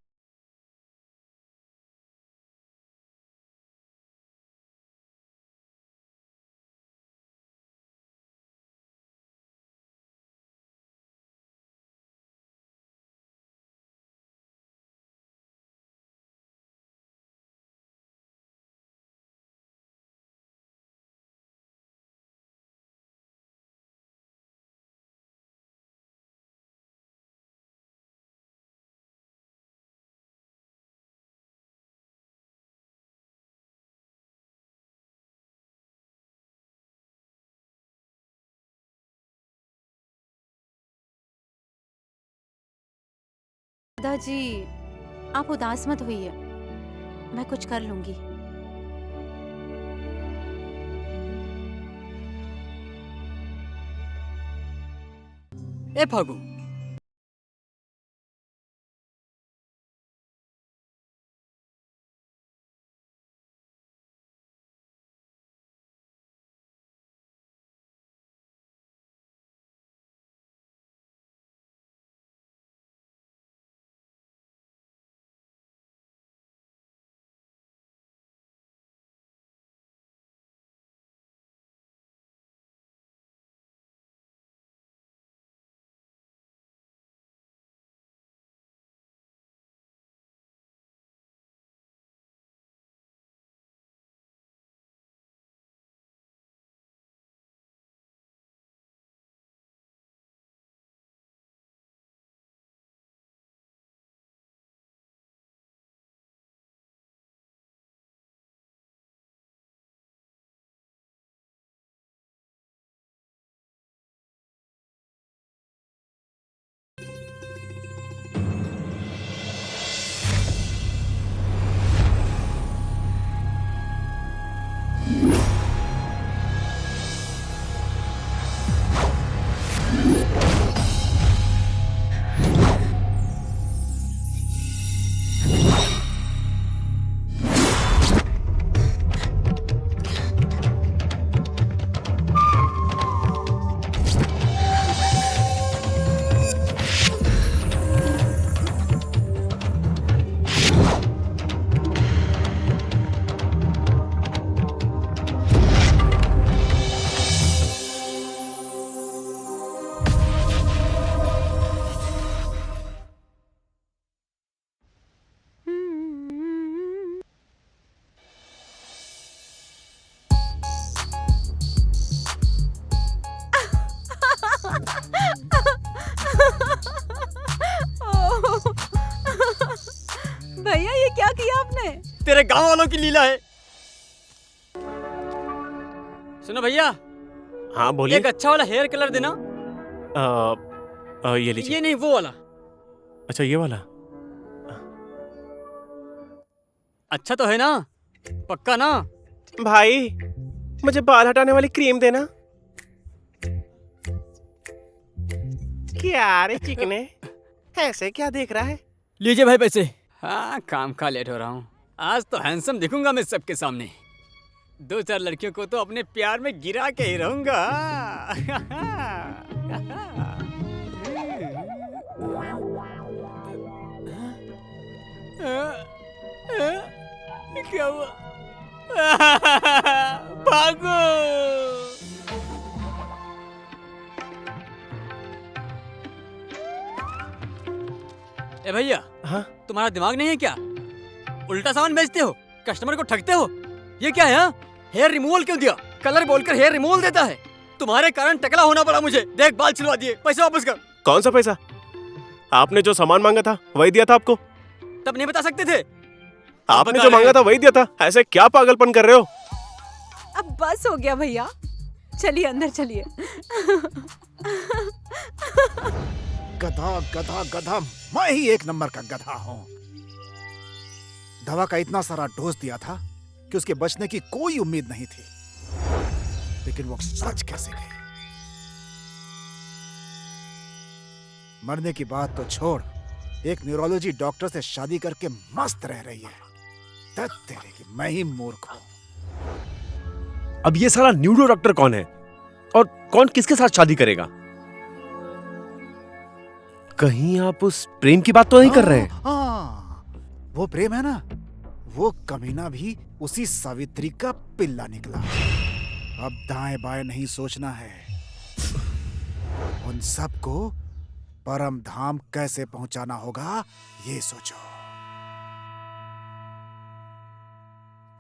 दादाजी, आप उदास मत होइए, मैं कुछ कर लूंगी। ए फागू, है, तेरे गांव वालों की लीला है। सुनो भैया, हाँ बोलिए। एक अच्छा वाला हेयर कलर देना। ये लीजिए। ये नहीं, वो वाला। अच्छा ये वाला। अच्छा तो है ना? पक्का ना? भाई मुझे बाल हटाने वाली क्रीम देना। क्या रे चिकने, ऐसे क्या देख रहा है? लीजिए भाई पैसे। हाँ, काम का लेट हो रहा हूँ। आज तो हैंडसम दिखूंगा मैं सबके सामने। 2-4 लड़कियों को तो अपने प्यार में गिरा के ही रहूंगा। क्या हुआ? भागो! ए भैया, हाँ? तुम्हारा दिमाग नहीं है क्या? उल्टा सामान बेचते हो, कस्टमर को ठगते हो। ये क्या है? हाँ? हेयर रिमूवल क्यों दिया? कलर बोलकर हेयर रिमूवल देता है। तुम्हारे कारण टकला होना पड़ा मुझे। देख, बाल छिलवा दिए, पैसे वापस कर। कौन सा पैसा? आपने जो सामान मांगा था वही दिया था आपको। तब नहीं बता सकते थे? आपने जो मांगा था वही दिया था। ऐसे क्या पागलपन कर रहे हो? अब बस हो गया भैया, चलिए अंदर चलिए। गधा गधा गधा, मैं ही एक नंबर का गधा हूँ। दवा का इतना सारा डोज दिया था कि उसके बचने की कोई उम्मीद नहीं थी, लेकिन वो बच कैसे गई? मरने की बात तो छोड़, एक न्यूरोलॉजी डॉक्टर से शादी करके मस्त रह रही है। तेरे की मैं ही मूर्ख हूँ। अब ये सारा न्यूरो डॉक्टर कौन है और कौन किसके साथ शादी करेगा? कहीं आप उस प्रेम की बात तो नहीं कर रहे हैं? हाँ, वो प्रेम है ना, वो कमीना भी उसी सावित्री का पिल्ला निकला। अब दाएं बाएं नहीं सोचना है, उन सबको परम धाम कैसे पहुंचाना होगा ये सोचो।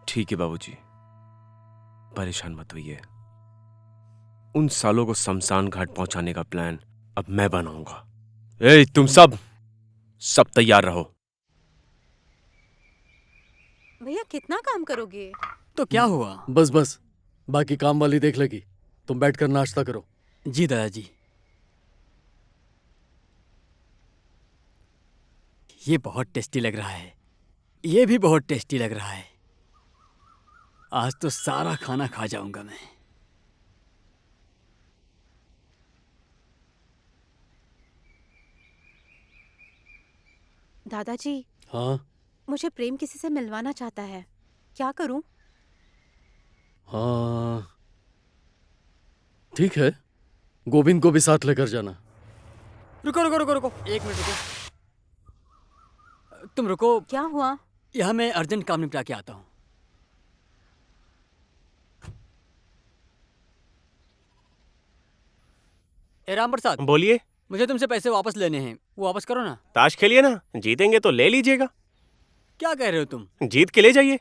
ठीक है बाबूजी, परेशान मत होइए। उन सालों को शमशान घाट पहुंचाने का प्लान अब मैं बनाऊंगा। ए, तुम सब तैयार रहो। भैया कितना काम करोगे? तो क्या हुआ? बस बस, बाकी काम वाली देख लेगी। तुम बैठकर नाश्ता करो। जी दादाजी। ये बहुत टेस्टी लग रहा है। ये भी बहुत टेस्टी लग रहा है। आज तो सारा खाना खा जाऊंगा मैं। दादाजी, हाँ मुझे प्रेम किसी से मिलवाना चाहता है, क्या करूं? हाँ, ठीक है, गोविंद को भी साथ लेकर जाना। रुको रुको रुको रुको, 1 मिनट रुको। तुम रुको। क्या हुआ? यहाँ मैं अर्जेंट काम निपटा के आता हूँ। ए राम प्रसाद, बोलिए। मुझे तुमसे पैसे वापस लेने हैं, वो वापस करो ना। ताश खेलिए ना, जीतेंगे तो ले लीजिएगा। क्या कह रहे हो तुम? जीत के ले जाइए।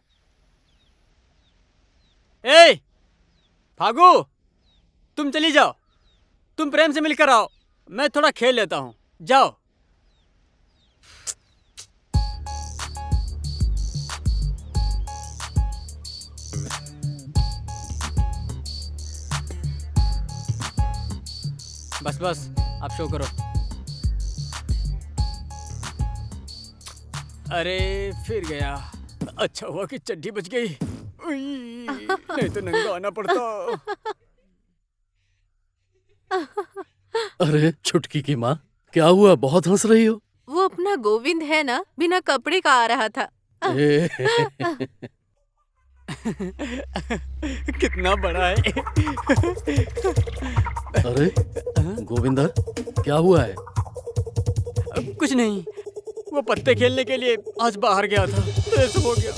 ए फागू, तुम चली जाओ। तुम प्रेम से मिलकर आओ, मैं थोड़ा खेल लेता हूँ। जाओ। बस बस, आप शो करो। अरे फिर गया। अच्छा हुआ कि चड्डी बच गई, नहीं तो नंगा आना पड़ता। अरे छुटकी की माँ, क्या हुआ? बहुत हंस रही हो। वो अपना गोविंद है ना, बिना कपड़े का आ रहा था। कितना बड़ा है। अरे गोविंदा, क्या हुआ है? कुछ नहीं, वो पत्ते खेलने के लिए आज बाहर गया था तो ऐसा हो गया।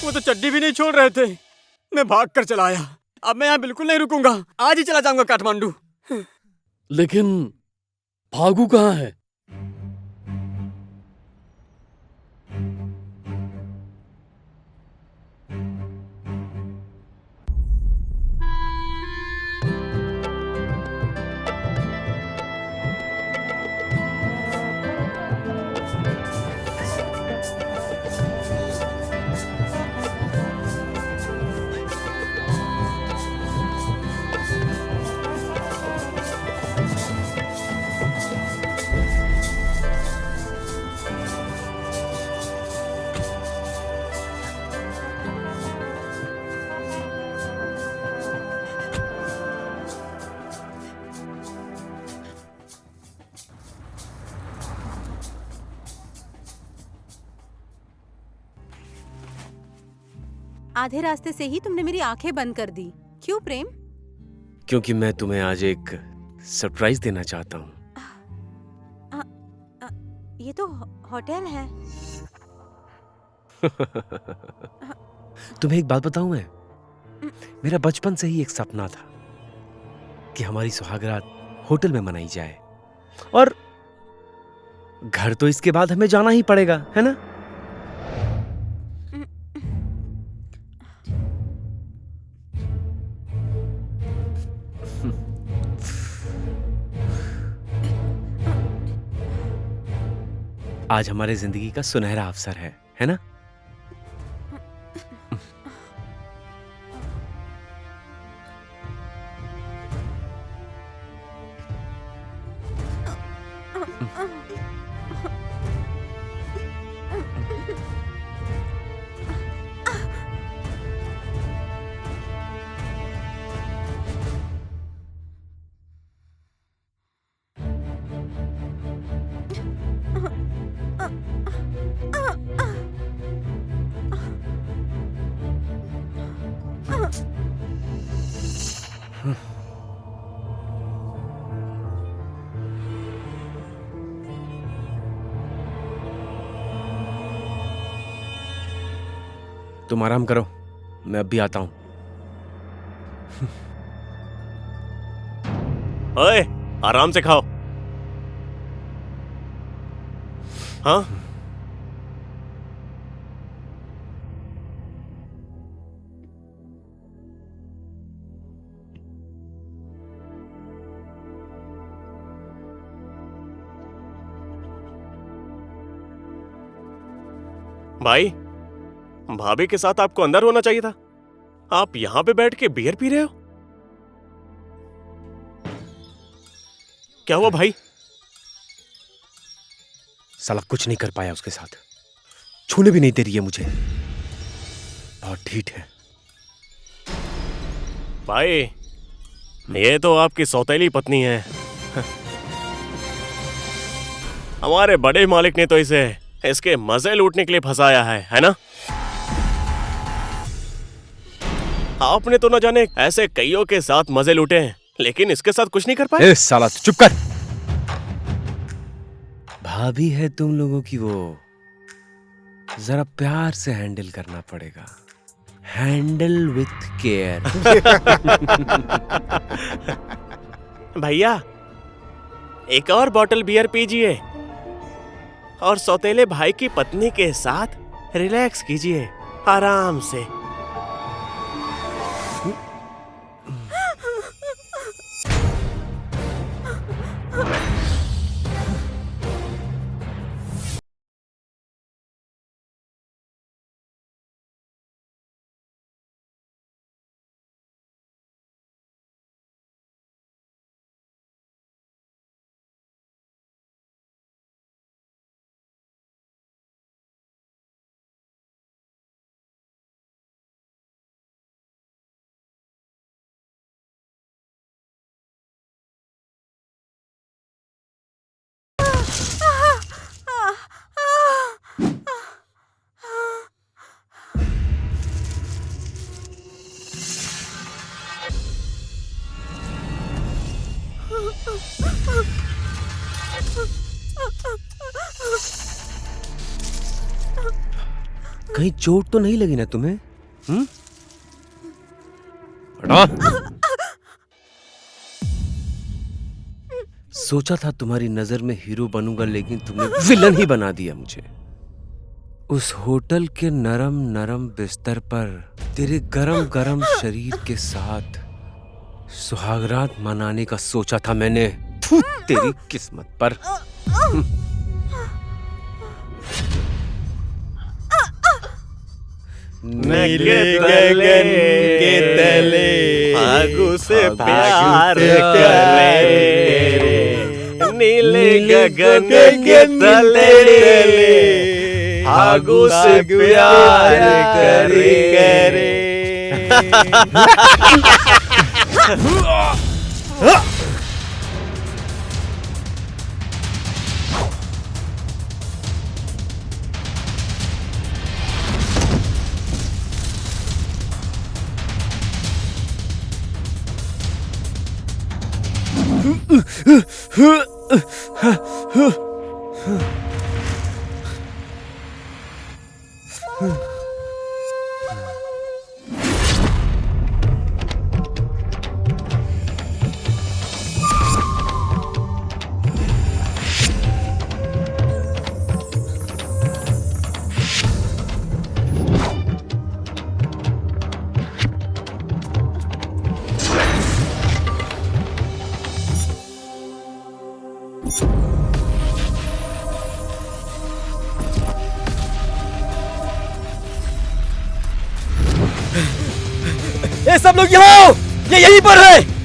वो तो चड्डी भी नहीं छोड़ रहे थे, मैं भाग कर चला आया। अब मैं यहाँ बिल्कुल नहीं रुकूंगा, आज ही चला जाऊंगा काठमांडू। लेकिन फागू कहाँ है? आधे रास्ते से ही तुमने मेरी आंखें बंद कर दी। क्यों प्रेम? क्योंकि मैं तुम्हें आज एक सरप्राइज देना चाहता हूँ। ये तो होटल है। तुम्हें एक बात बताऊं मैं? मेरा बचपन से ही एक सपना था कि हमारी सुहागरात होटल में मनाई जाए, और घर तो इसके बाद हमें जाना ही पड़ेगा, है ना? आज हमारे जिंदगी का सुनहरा अवसर है ना? तुम आराम करो, मैं अब भी आता हूं। ओए, आराम से खाओ। हाँ? भाई, भाभी के साथ आपको अंदर होना चाहिए था। आप यहां पे बैठ के बियर पी रहे हो? क्या हुआ भाई? साला कुछ नहीं कर पाया उसके साथ, छूने भी नहीं दे रही है मुझे, बहुत ढीठ है। भाई, ये तो आपकी सौतेली पत्नी है। हमारे बड़े मालिक ने तो इसे इसके मजे लूटने के लिए फंसाया है ना? आपने तो न जाने ऐसे कईयों के साथ मजे लूटे हैं, लेकिन इसके साथ कुछ नहीं कर पाए। साला तू चुप कर। भाभी है तुम लोगों की, वो जरा प्यार से हैंडल करना पड़ेगा। Handle with care. भैया, एक और बॉटल बियर पीजिए और सौतेले भाई की पत्नी के साथ रिलैक्स कीजिए आराम से। कहीं चोट तो नहीं लगी ना तुम्हें? हटा। सोचा था तुम्हारी नजर में हीरो बनूंगा, लेकिन तुमने विलन ही बना दिया मुझे। उस होटल के नरम नरम बिस्तर पर तेरे गरम गरम शरीर के साथ सुहागरात मनाने का सोचा था मैंने। थू, तेरी किस्मत पर। नीले गगन के तले आगू से प्यार करे, नीले गगन के तले आगू से प्यार करे। ये सब लोग यहाँ आओ, ये यहीं पर है।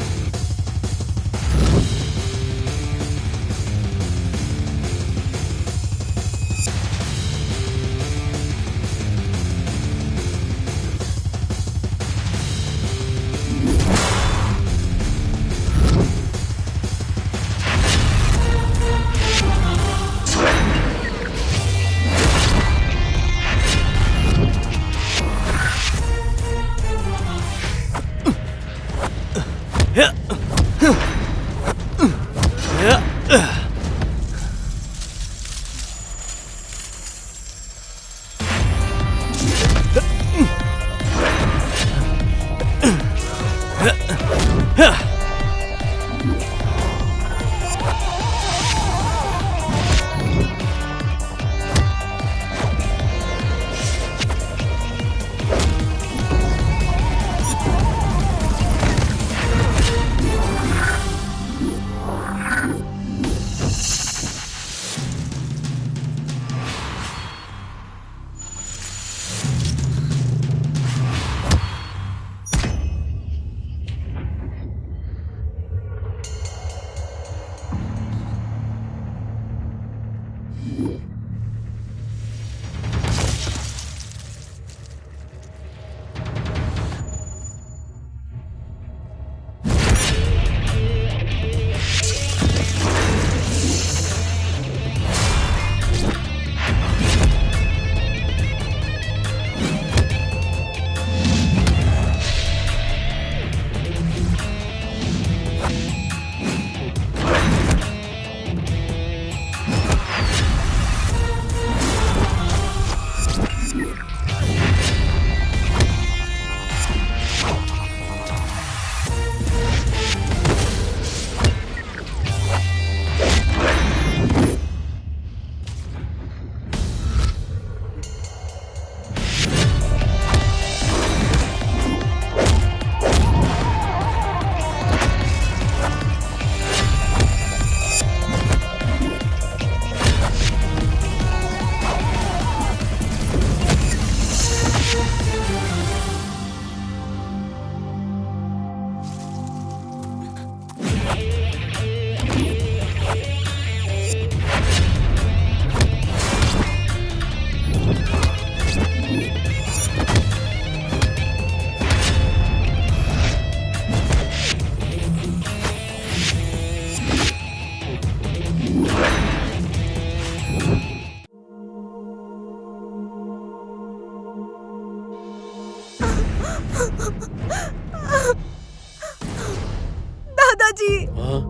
दादाजी। हाँ?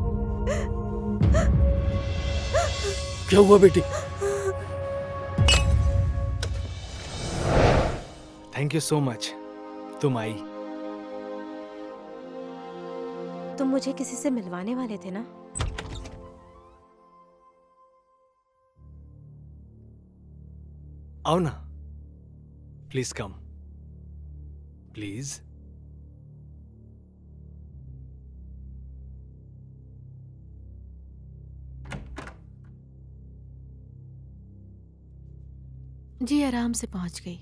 क्या हुआ बेटी? थैंक यू सो मच, तुम आई। तुम मुझे किसी से मिलवाने वाले थे ना? आओ ना, प्लीज कम, प्लीज। जी आराम से पहुंच गई।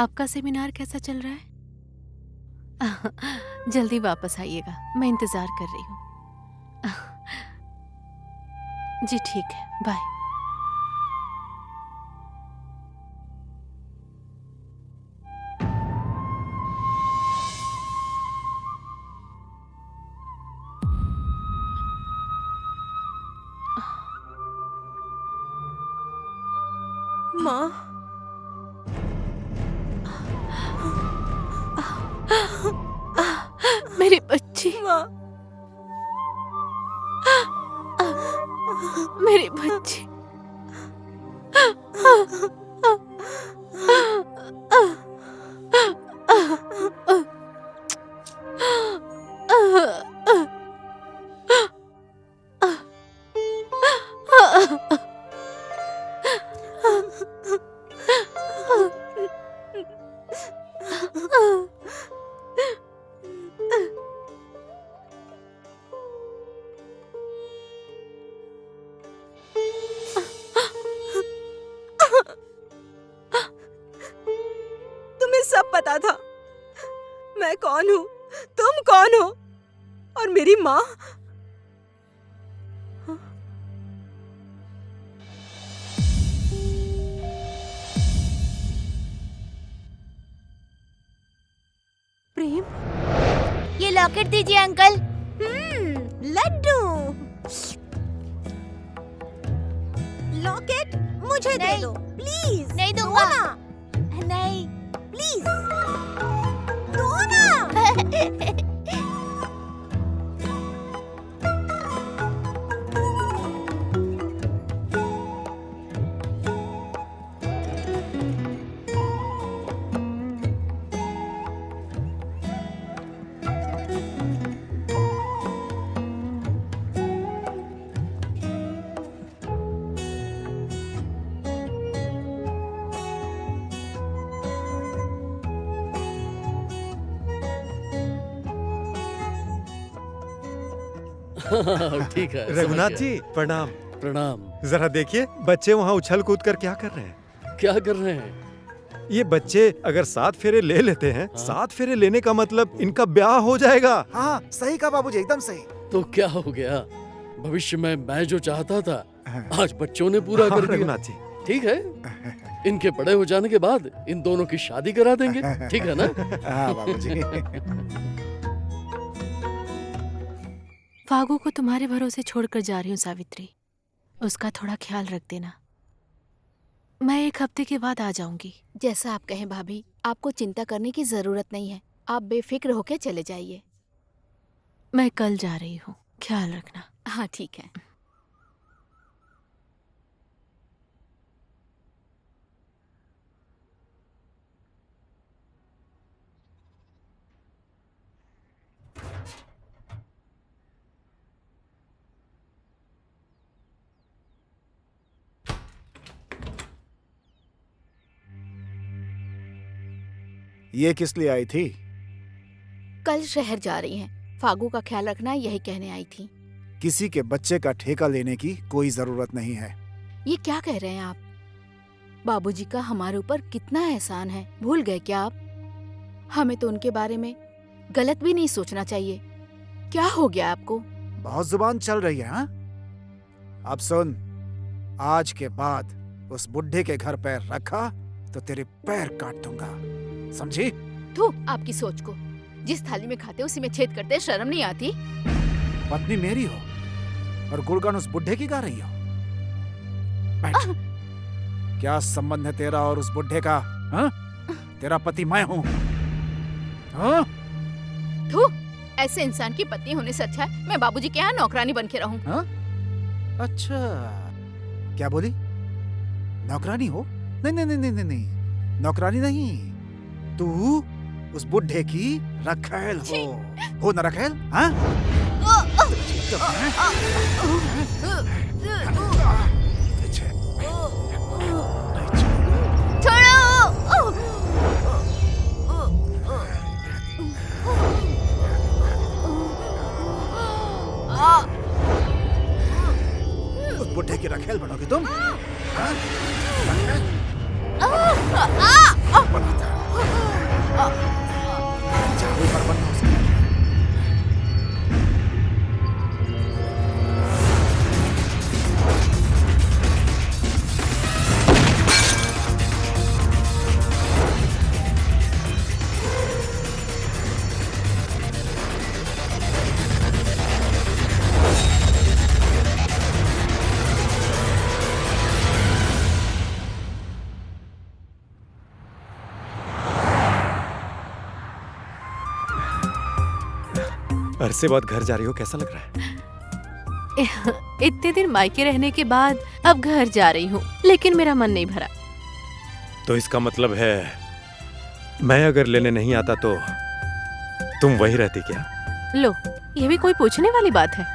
आपका सेमिनार कैसा चल रहा है? जल्दी वापस आइएगा, मैं इंतजार कर रही हूँ। जी ठीक है, बाय। माँ, मेरी बच्ची। माँ। जी। तुम्हें सब पता था मैं कौन हूँ, तुम कौन हो और मेरी माँ। प्रेम, ये लॉकेट दीजिए अंकल। लड्डू। लॉकेट मुझे दे दो प्लीज। नहीं दूंगा। नहीं प्लीज दो ना। ठीक है, समझ रघुनाथ गया। जी प्रणाम। प्रणाम। जरा देखिए बच्चे वहाँ उछल कूद कर क्या कर रहे हैं। क्या कर रहे हैं? ये बच्चे अगर 7 फेरे ले लेते हैं, 7 फेरे लेने का मतलब इनका ब्याह हो जाएगा। हाँ सही कहा बाबूजी, एकदम सही। तो क्या हो गया? भविष्य में मैं जो चाहता था आज बच्चों ने पूरा कर दिया। रघुनाथ जी ठीक है, इनके बड़े हो जाने के बाद इन दोनों की शादी करा देंगे। ठीक है ना? हाँ बाबूजी। फागू को तुम्हारे भरोसे छोड़कर जा रही हूँ सावित्री, उसका थोड़ा ख्याल रख देना। मैं 1 हफ्ते के बाद आ जाऊंगी। जैसा आप कहें भाभी, आपको चिंता करने की जरूरत नहीं है, आप बेफिक्र होकर चले जाइए। मैं कल जा रही हूँ, ख्याल रखना। हाँ ठीक है। ये किस लिए आई थी? कल शहर जा रही हैं, फागू का ख्याल रखना यही कहने आई थी। किसी के बच्चे का ठेका लेने की कोई जरूरत नहीं है। ये क्या कह रहे हैं आप? बाबूजी का हमारे ऊपर कितना एहसान है, भूल गए क्या आप? हमें तो उनके बारे में गलत भी नहीं सोचना चाहिए। क्या हो गया आपको? बहुत जुबान चल रही है। हाँ? अब सुन, आज के बाद उस बुढ़े के घर पैर रखा तो तेरे पैर काट दूंगा, समझी? थू आपकी सोच को, जिस थाली में खाते उसी में छेद करते, शर्म नहीं आती? पत्नी मेरी हो और गुणगान उस बुढ़े की गा रही हो। बैठ। क्या संबंध है तेरा और उस बुढ़े का? हाँ? तेरा पति मैं हूँ। हाँ? थू, ऐसे इंसान की पत्नी होने से अच्छा है मैं बाबूजी के यहाँ नौकरानी बन के रहूं। हाँ? अच्छा, क्या बोली? नौकरानी हो? नहीं नहीं नहीं नहीं नहीं, नौकरानी नहीं, तू उस बुढ़े की रखैल हो ना रखैल? हाँ? उस बुढ़े की रखैल बनोगे तुम? हाँ? बनाता जादू पर बनना उसका। अरसे बाद घर जा रही हो, कैसा लग रहा है? इतने दिन मायके रहने के बाद अब घर जा रही हूँ, लेकिन मेरा मन नहीं भरा। तो इसका मतलब है मैं अगर लेने नहीं आता तो तुम वहीं रहती क्या? लो, ये भी कोई पूछने वाली बात है?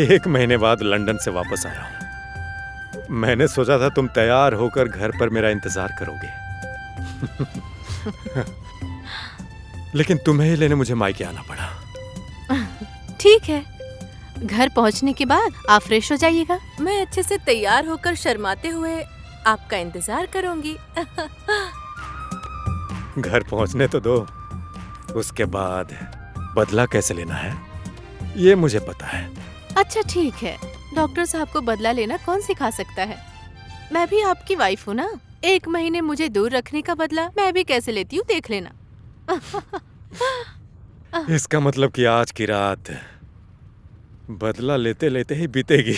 1 महीने बाद लंदन से वापस आया हूं। मैंने सोचा था तुम तैयार होकर घर पर मेरा इंतजार करोगे। लेकिन तुम्हें ही लेने मुझे मायके आना पड़ा। ठीक है, घर पहुंचने के बाद आप फ्रेश हो जाइएगा। मैं अच्छे से तैयार होकर शर्माते हुए आपका इंतजार करूंगी। घर पहुंचने तो दो, उसके बाद बदला कैसे लेना है ये मुझे पता है। अच्छा ठीक है, डॉक्टर साहब को बदला लेना कौन सिखा सकता है? मैं भी आपकी वाइफ हूँ ना। 1 महीने मुझे दूर रखने का बदला मैं भी कैसे लेती हूँ देख लेना। इसका मतलब कि आज की रात बदला लेते लेते ही बीतेगी।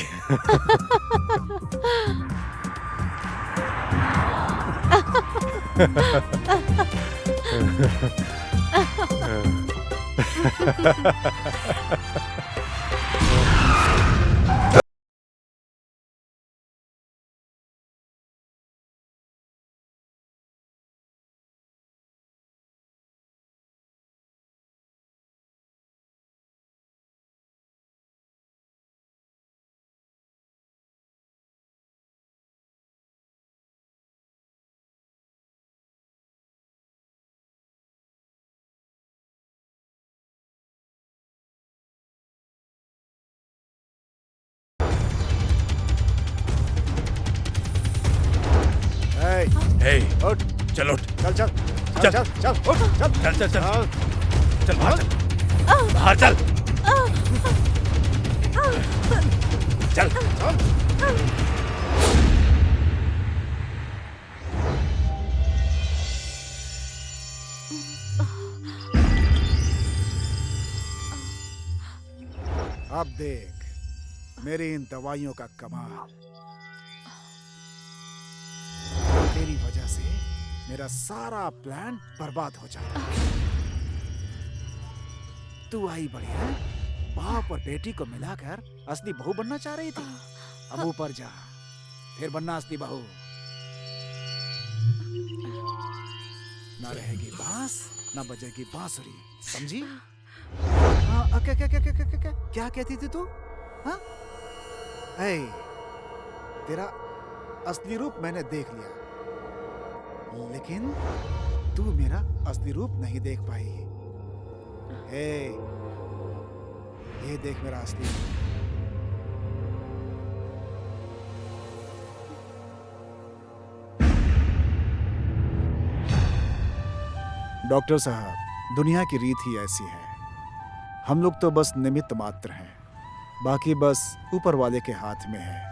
हे, उठ, चल उठ, चल चल चल। चल चल चल, उठ, चल चल चल चल चल बाहर चल, बाहर चल, चल चल। अब देख मेरी इन दवाइयों का कमाल। तेरी वजह से मेरा सारा प्लान बर्बाद हो जाता। तू आई बढ़िया, बाप और बेटी को मिलाकर असली बहू बनना चाह रही थी। अब ऊपर जा, फिर बनना असली बहू। ना रहेगी बांस, ना बजेगी बांसुरी, समझी? हाँ, क्या कहती थी तू? हाँ? ऐ, तेरा असली रूप मैंने देख लिया, लेकिन तू मेरा असली रूप नहीं देख पाई। हे, ये देख मेरा असली रूप। डॉक्टर साहब, दुनिया की रीत ही ऐसी है। हम लोग तो बस निमित्त मात्र हैं, बाकी बस ऊपर वाले के हाथ में है।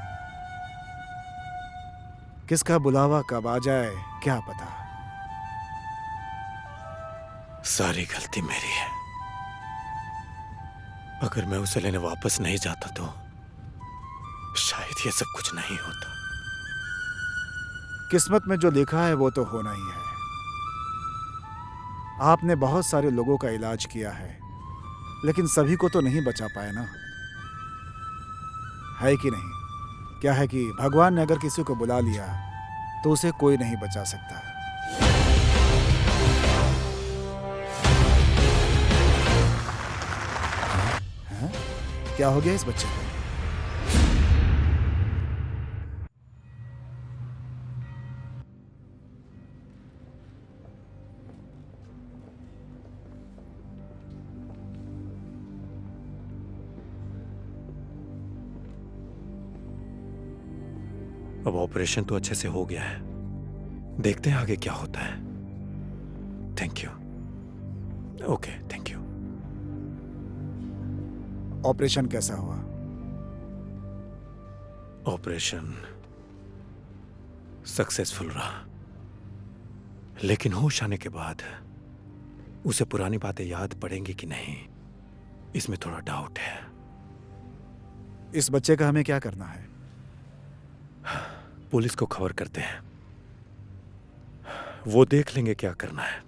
किसका बुलावा कब आ जाए क्या पता। सारी गलती मेरी है। अगर मैं उसे लेने वापस नहीं जाता तो शायद ये सब कुछ नहीं होता। किस्मत में जो लिखा है वो तो होना ही है। आपने बहुत सारे लोगों का इलाज किया है, लेकिन सभी को तो नहीं बचा पाए ना, है कि नहीं? क्या है कि भगवान ने अगर किसी को बुला लिया तो उसे कोई नहीं बचा सकता। हाँ? क्या हो गया इस बच्चे को? अब ऑपरेशन तो अच्छे से हो गया है, देखते हैं आगे क्या होता है। Thank you. Okay, thank you. Operation कैसा हुआ? ऑपरेशन सक्सेसफुल रहा, लेकिन होश आने के बाद उसे पुरानी बातें याद पड़ेंगी कि नहीं, इसमें थोड़ा डाउट है। इस बच्चे का हमें क्या करना है? पुलिस को खबर करते हैं, वो देख लेंगे क्या करना है।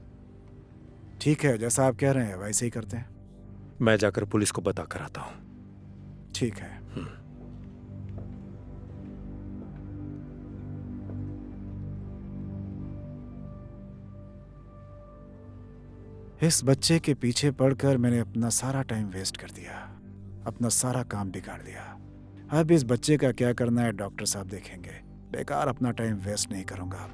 ठीक है, जैसा आप कह रहे हैं वैसे ही करते हैं। मैं जाकर पुलिस को बता कर आता हूं। ठीक है। इस बच्चे के पीछे पड़कर मैंने अपना सारा टाइम वेस्ट कर दिया, अपना सारा काम बिगाड़ दिया। अब इस बच्चे का क्या करना है डॉक्टर साहब देखेंगे। बेकार अपना टाइम वेस्ट नहीं करूंगा।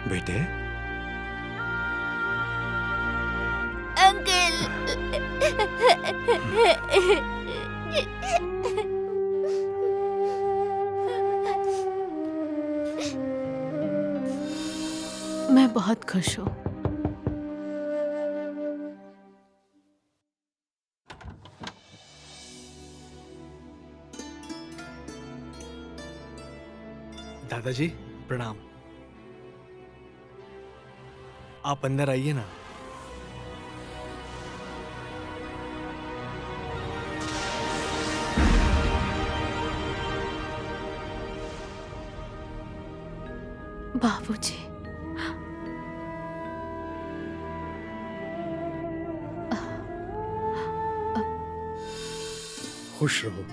बेटे, मैं बहुत खुश हूँ। दादाजी प्रणाम। आप अंदर आइए ना। बाबूजी, खुश रहो,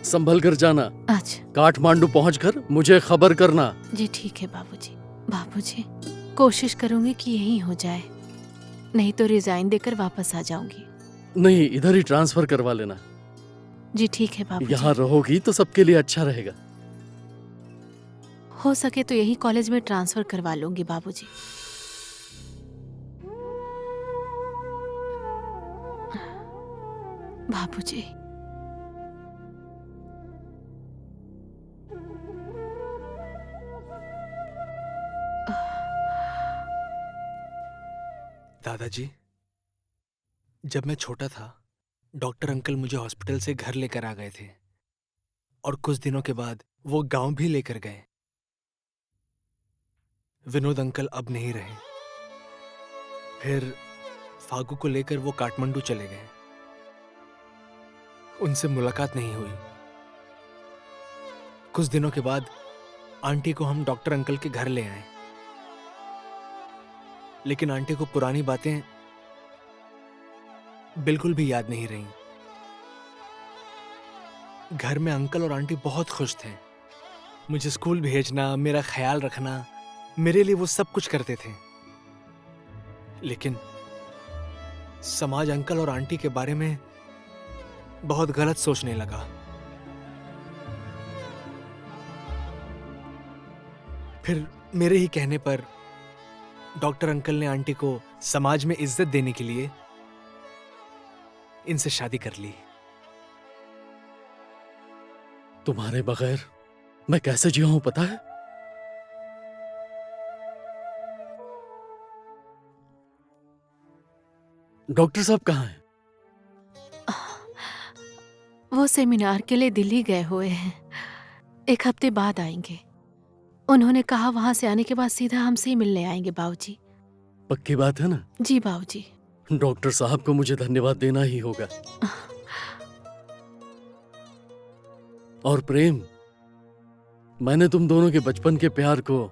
संभल कर जाना। अच्छा काठमांडू पहुंचकर मुझे खबर करना। जी ठीक है बाबूजी। बाबूजी, कोशिश करूंगी कि यही हो जाए, नहीं तो रिजाइन देकर वापस आ जाऊंगी। नहीं, इधर ही ट्रांसफर करवा लेना। जी ठीक है बाबूजी। यहाँ रहोगी तो सबके लिए अच्छा रहेगा। हो सके तो यही कॉलेज में ट्रांसफर करवा लूंगी बाबूजी। बाबूजी, दादाजी, जब मैं छोटा था डॉक्टर अंकल मुझे हॉस्पिटल से घर लेकर आ गए थे और कुछ दिनों के बाद वो गांव भी लेकर गए। विनोद अंकल अब नहीं रहे। फिर फागू को लेकर वो काठमांडू चले गए। उनसे मुलाकात नहीं हुई। कुछ दिनों के बाद आंटी को हम डॉक्टर अंकल के घर ले आए, लेकिन आंटी को पुरानी बातें बिल्कुल भी याद नहीं रहीं। घर में अंकल और आंटी बहुत खुश थे। मुझे स्कूल भेजना, मेरा ख्याल रखना, मेरे लिए वो सब कुछ करते थे। लेकिन समाज अंकल और आंटी के बारे में बहुत गलत सोचने लगा। फिर मेरे ही कहने पर डॉक्टर अंकल ने आंटी को समाज में इज्जत देने के लिए इनसे शादी कर ली। तुम्हारे बगैर मैं कैसे जिया हूं पता है? डॉक्टर साहब कहाँ हैं? वो सेमिनार के लिए दिल्ली गए हुए हैं, 1 हफ्ते बाद आएंगे। उन्होंने कहा वहां से आने के बाद सीधा हमसे ही मिलने आएंगे बाबूजी। पक्की बात है ना? जी बाबूजी। डॉक्टर साहब को मुझे धन्यवाद देना ही होगा। और प्रेम, मैंने तुम दोनों के बचपन के प्यार को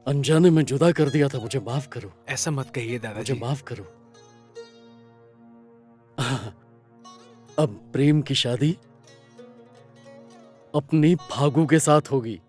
अनजाने में जुदा कर दिया था। मुझे माफ करो। ऐसा मत कहिए दादाजी। मुझे माफ करो। अब प्रेम की शादी अपनी फागू के साथ होगी।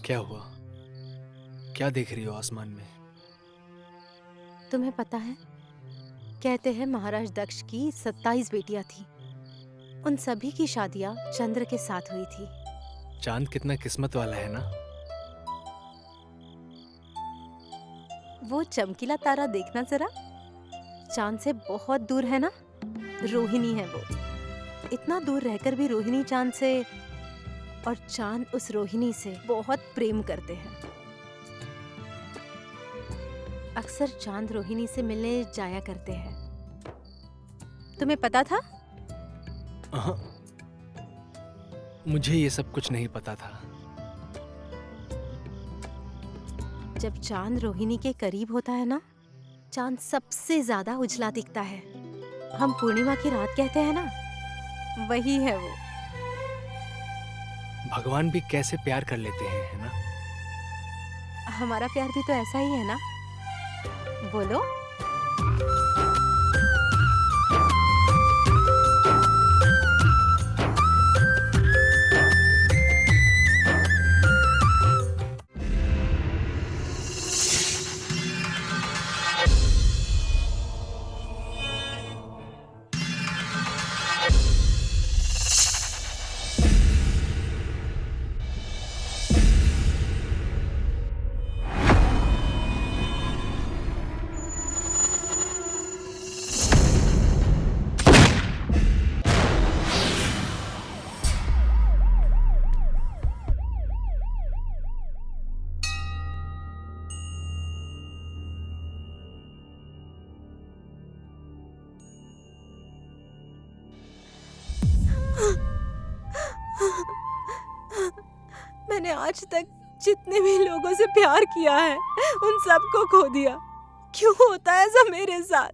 क्या हुआ? क्या देख रही हो आसमान में? तुम्हें पता है, कहते हैं महाराज दक्ष की 27 बेटियां थी। उन सभी की शादियां चंद्र के साथ हुई थी। चांद कितना किस्मत वाला है ना। वो चमकीला तारा देखना जरा, चांद से बहुत दूर है ना। रोहिणी है वो। इतना दूर रहकर भी रोहिणी चांद से और चांद उस रोहिणी से बहुत प्रेम करते हैं। अक्सर चांद रोहिणी से मिलने जाया करते हैं। तुम्हें पता था? मुझे ये सब कुछ नहीं पता था। जब चांद रोहिणी के करीब होता है ना, चांद सबसे ज्यादा उजला दिखता है। हम पूर्णिमा की रात कहते हैं ना, वही है वो। भगवान भी कैसे प्यार कर लेते हैं, है ना? हमारा प्यार भी तो ऐसा ही है ना। बोलो। मैंने आज तक जितने भी लोगों से प्यार किया है, उन सबको खो दिया। क्यों होता है ऐसा मेरे साथ?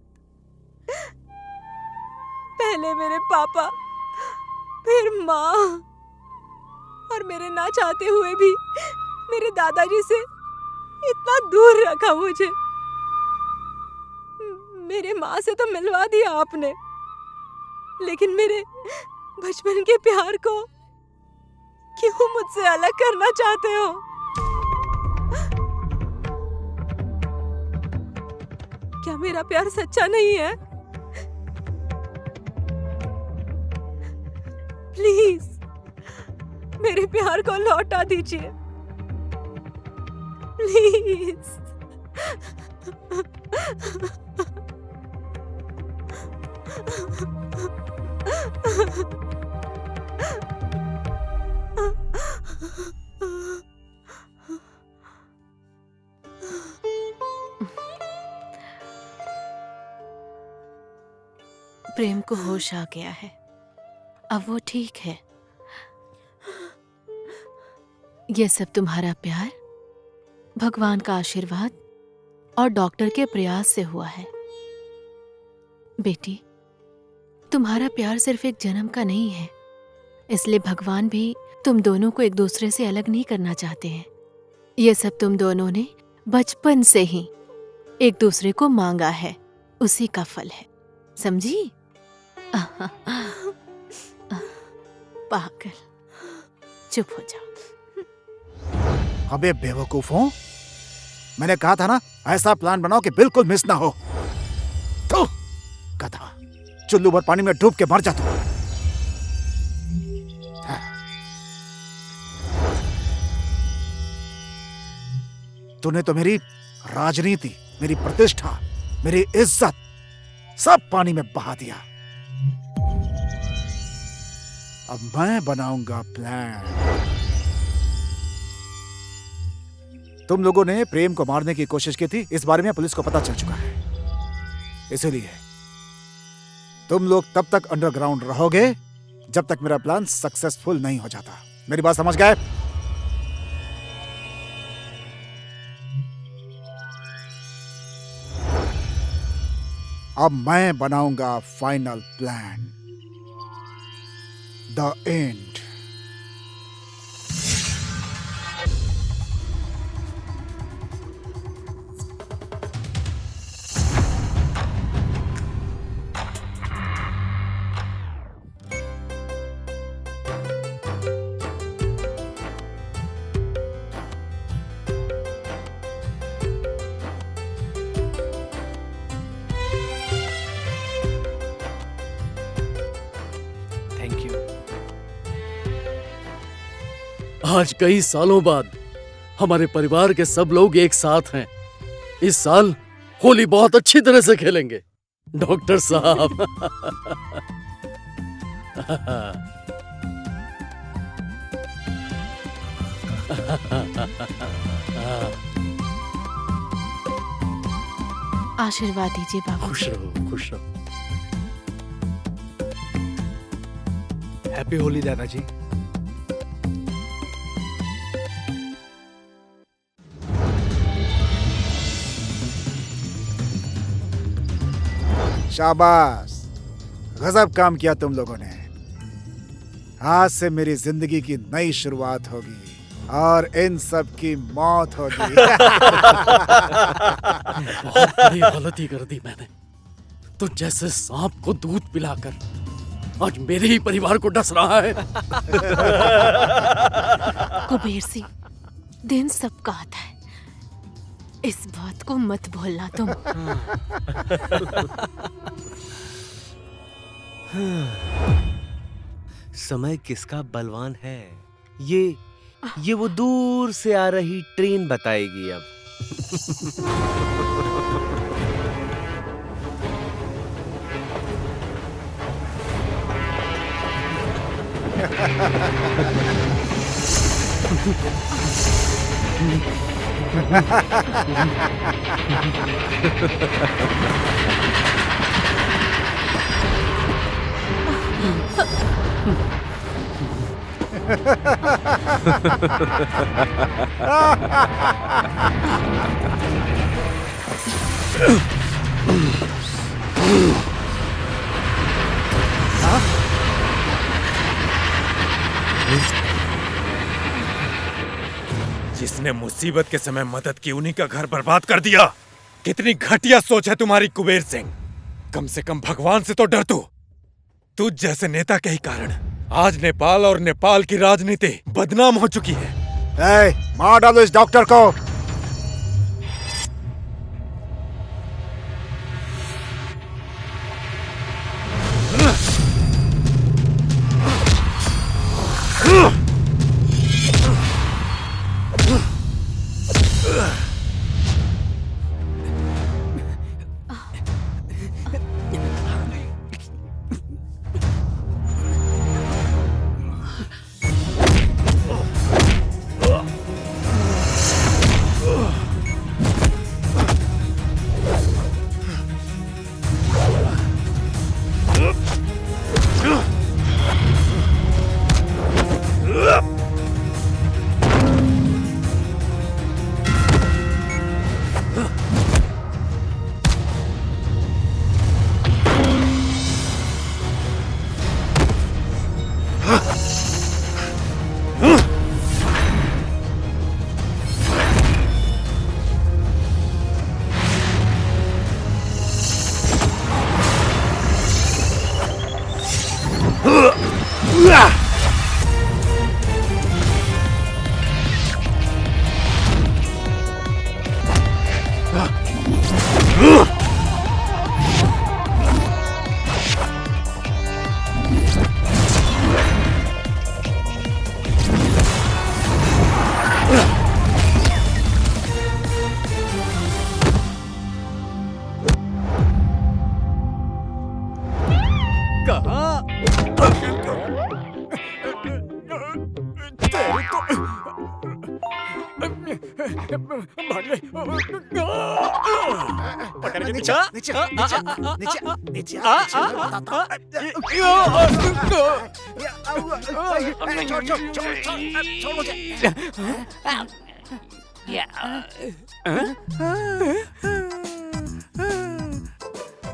पहले मेरे पापा, फिर माँ, और मेरे ना चाहते हुए भी मेरे दादाजी से इतना दूर रखा मुझे। मेरे माँ से तो मिलवा दिया आपने, लेकिन मेरे बचपन के प्यार को क्यों मुझसे अलग करना चाहते हो? क्या मेरा प्यार सच्चा नहीं है? प्लीज मेरे प्यार को लौटा दीजिए, प्लीज। प्रेम को होश आ गया है, अब वो ठीक है। ये सब तुम्हारा प्यार, भगवान का आशीर्वाद और डॉक्टर के प्रयास से हुआ है। बेटी, तुम्हारा प्यार सिर्फ एक जन्म का नहीं है, इसलिए भगवान भी तुम दोनों को एक दूसरे से अलग नहीं करना चाहते हैं। ये सब तुम दोनों ने बचपन से ही एक दूसरे को मांगा है, उसी का फल है, समझी? पागल, चुप हो जाओ। अबे बेवकूफों, मैंने कहा था ना ऐसा प्लान बनाओ कि बिल्कुल मिस ना हो। तो गधा, चुल्लू भर पानी में डूब के मर जा तू। तूने तो मेरी राजनीति, मेरी प्रतिष्ठा, मेरी इज्जत सब पानी में बहा दिया। अब मैं बनाऊंगा प्लान। तुम लोगों ने प्रेम को मारने की कोशिश की थी, इस बारे में पुलिस को पता चल चुका है। इसीलिए तुम लोग तब तक अंडरग्राउंड रहोगे जब तक मेरा प्लान सक्सेसफुल नहीं हो जाता। मेरी बात समझ गए? अब मैं बनाऊंगा फाइनल प्लान, द एंड। आज कई सालों बाद हमारे परिवार के सब लोग एक साथ हैं। इस साल होली बहुत अच्छी तरह से खेलेंगे डॉक्टर साहब। आशीर्वाद दीजिए बाबू। खुश रहो, खुश रहो। हैप्पी होली दादाजी। शाबाश, गजब काम किया तुम लोगों ने। आज से मेरी जिंदगी की नई शुरुआत होगी और इन सब की मौत होगी। बहुत बड़ी गलती कर दी मैंने। तो जैसे सांप को दूध पिलाकर आज मेरे ही परिवार को डस रहा है। कुबेर सिंह, दिन सबका आता है, इस बात को मत भूलना तुम। समय किसका बलवान है, ये वो दूर से आ रही ट्रेन बताएगी अब। जिसने मुसीबत के समय मदद की उन्हीं का घर बर्बाद कर दिया। कितनी घटिया सोच है तुम्हारी कुबेर सिंह। कम से कम भगवान से तो डर तू जैसे नेता के ही कारण आज नेपाल और नेपाल की राजनीति बदनाम हो चुकी है। मार डालो इस डॉक्टर को।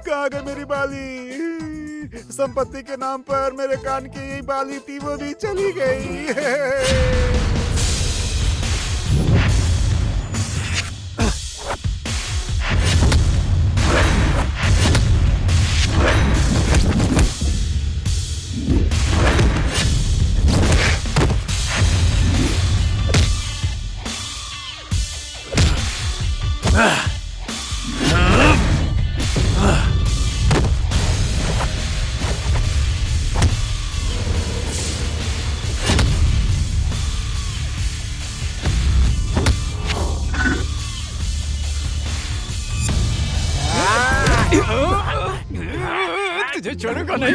कहाँ गई मेरी बाली? संपत्ति के नाम पर मेरे कान की यही बाली थी, वो भी चली गई। तुझे छोड़ूंगा नहीं।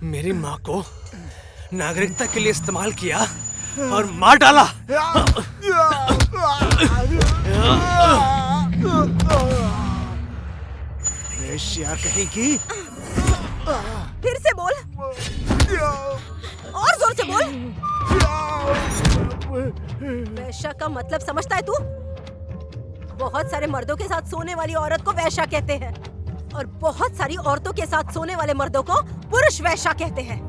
मेरी माँ को नागरिकता के लिए इस्तेमाल किया और मार डाला। वेश्या कहेगी। फिर से बोल, और जोर से बोल। वैश्या का मतलब समझता है तू? बहुत सारे मर्दों के साथ सोने वाली औरत को वैश्या कहते हैं और बहुत सारी औरतों के साथ सोने वाले मर्दों को पुरुष वैश्या कहते हैं।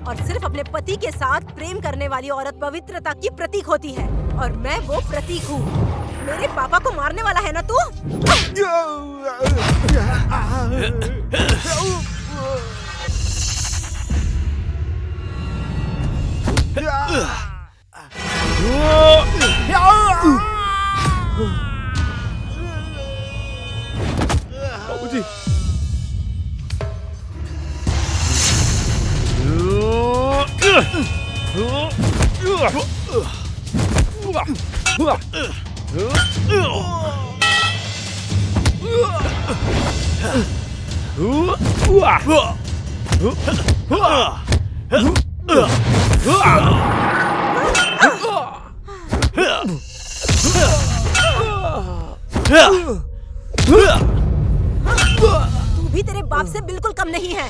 और सिर्फ अपने पति के साथ प्रेम करने वाली औरत पवित्रता की प्रतीक होती है और मैं वो प्रतीक हूँ। मेरे पापा को मारने वाला है ना तू? बाबूजी। तू भी तेरे बाप से बिल्कुल कम नहीं है।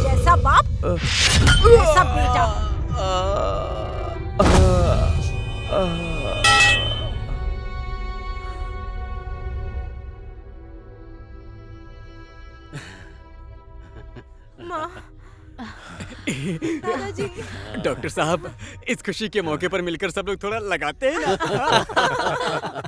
जैसा बाप वैसा बेटा। माँ, दादाजी। डॉक्टर साहब, इस खुशी के मौके पर मिलकर सब लोग थोड़ा लगाते हैं ना।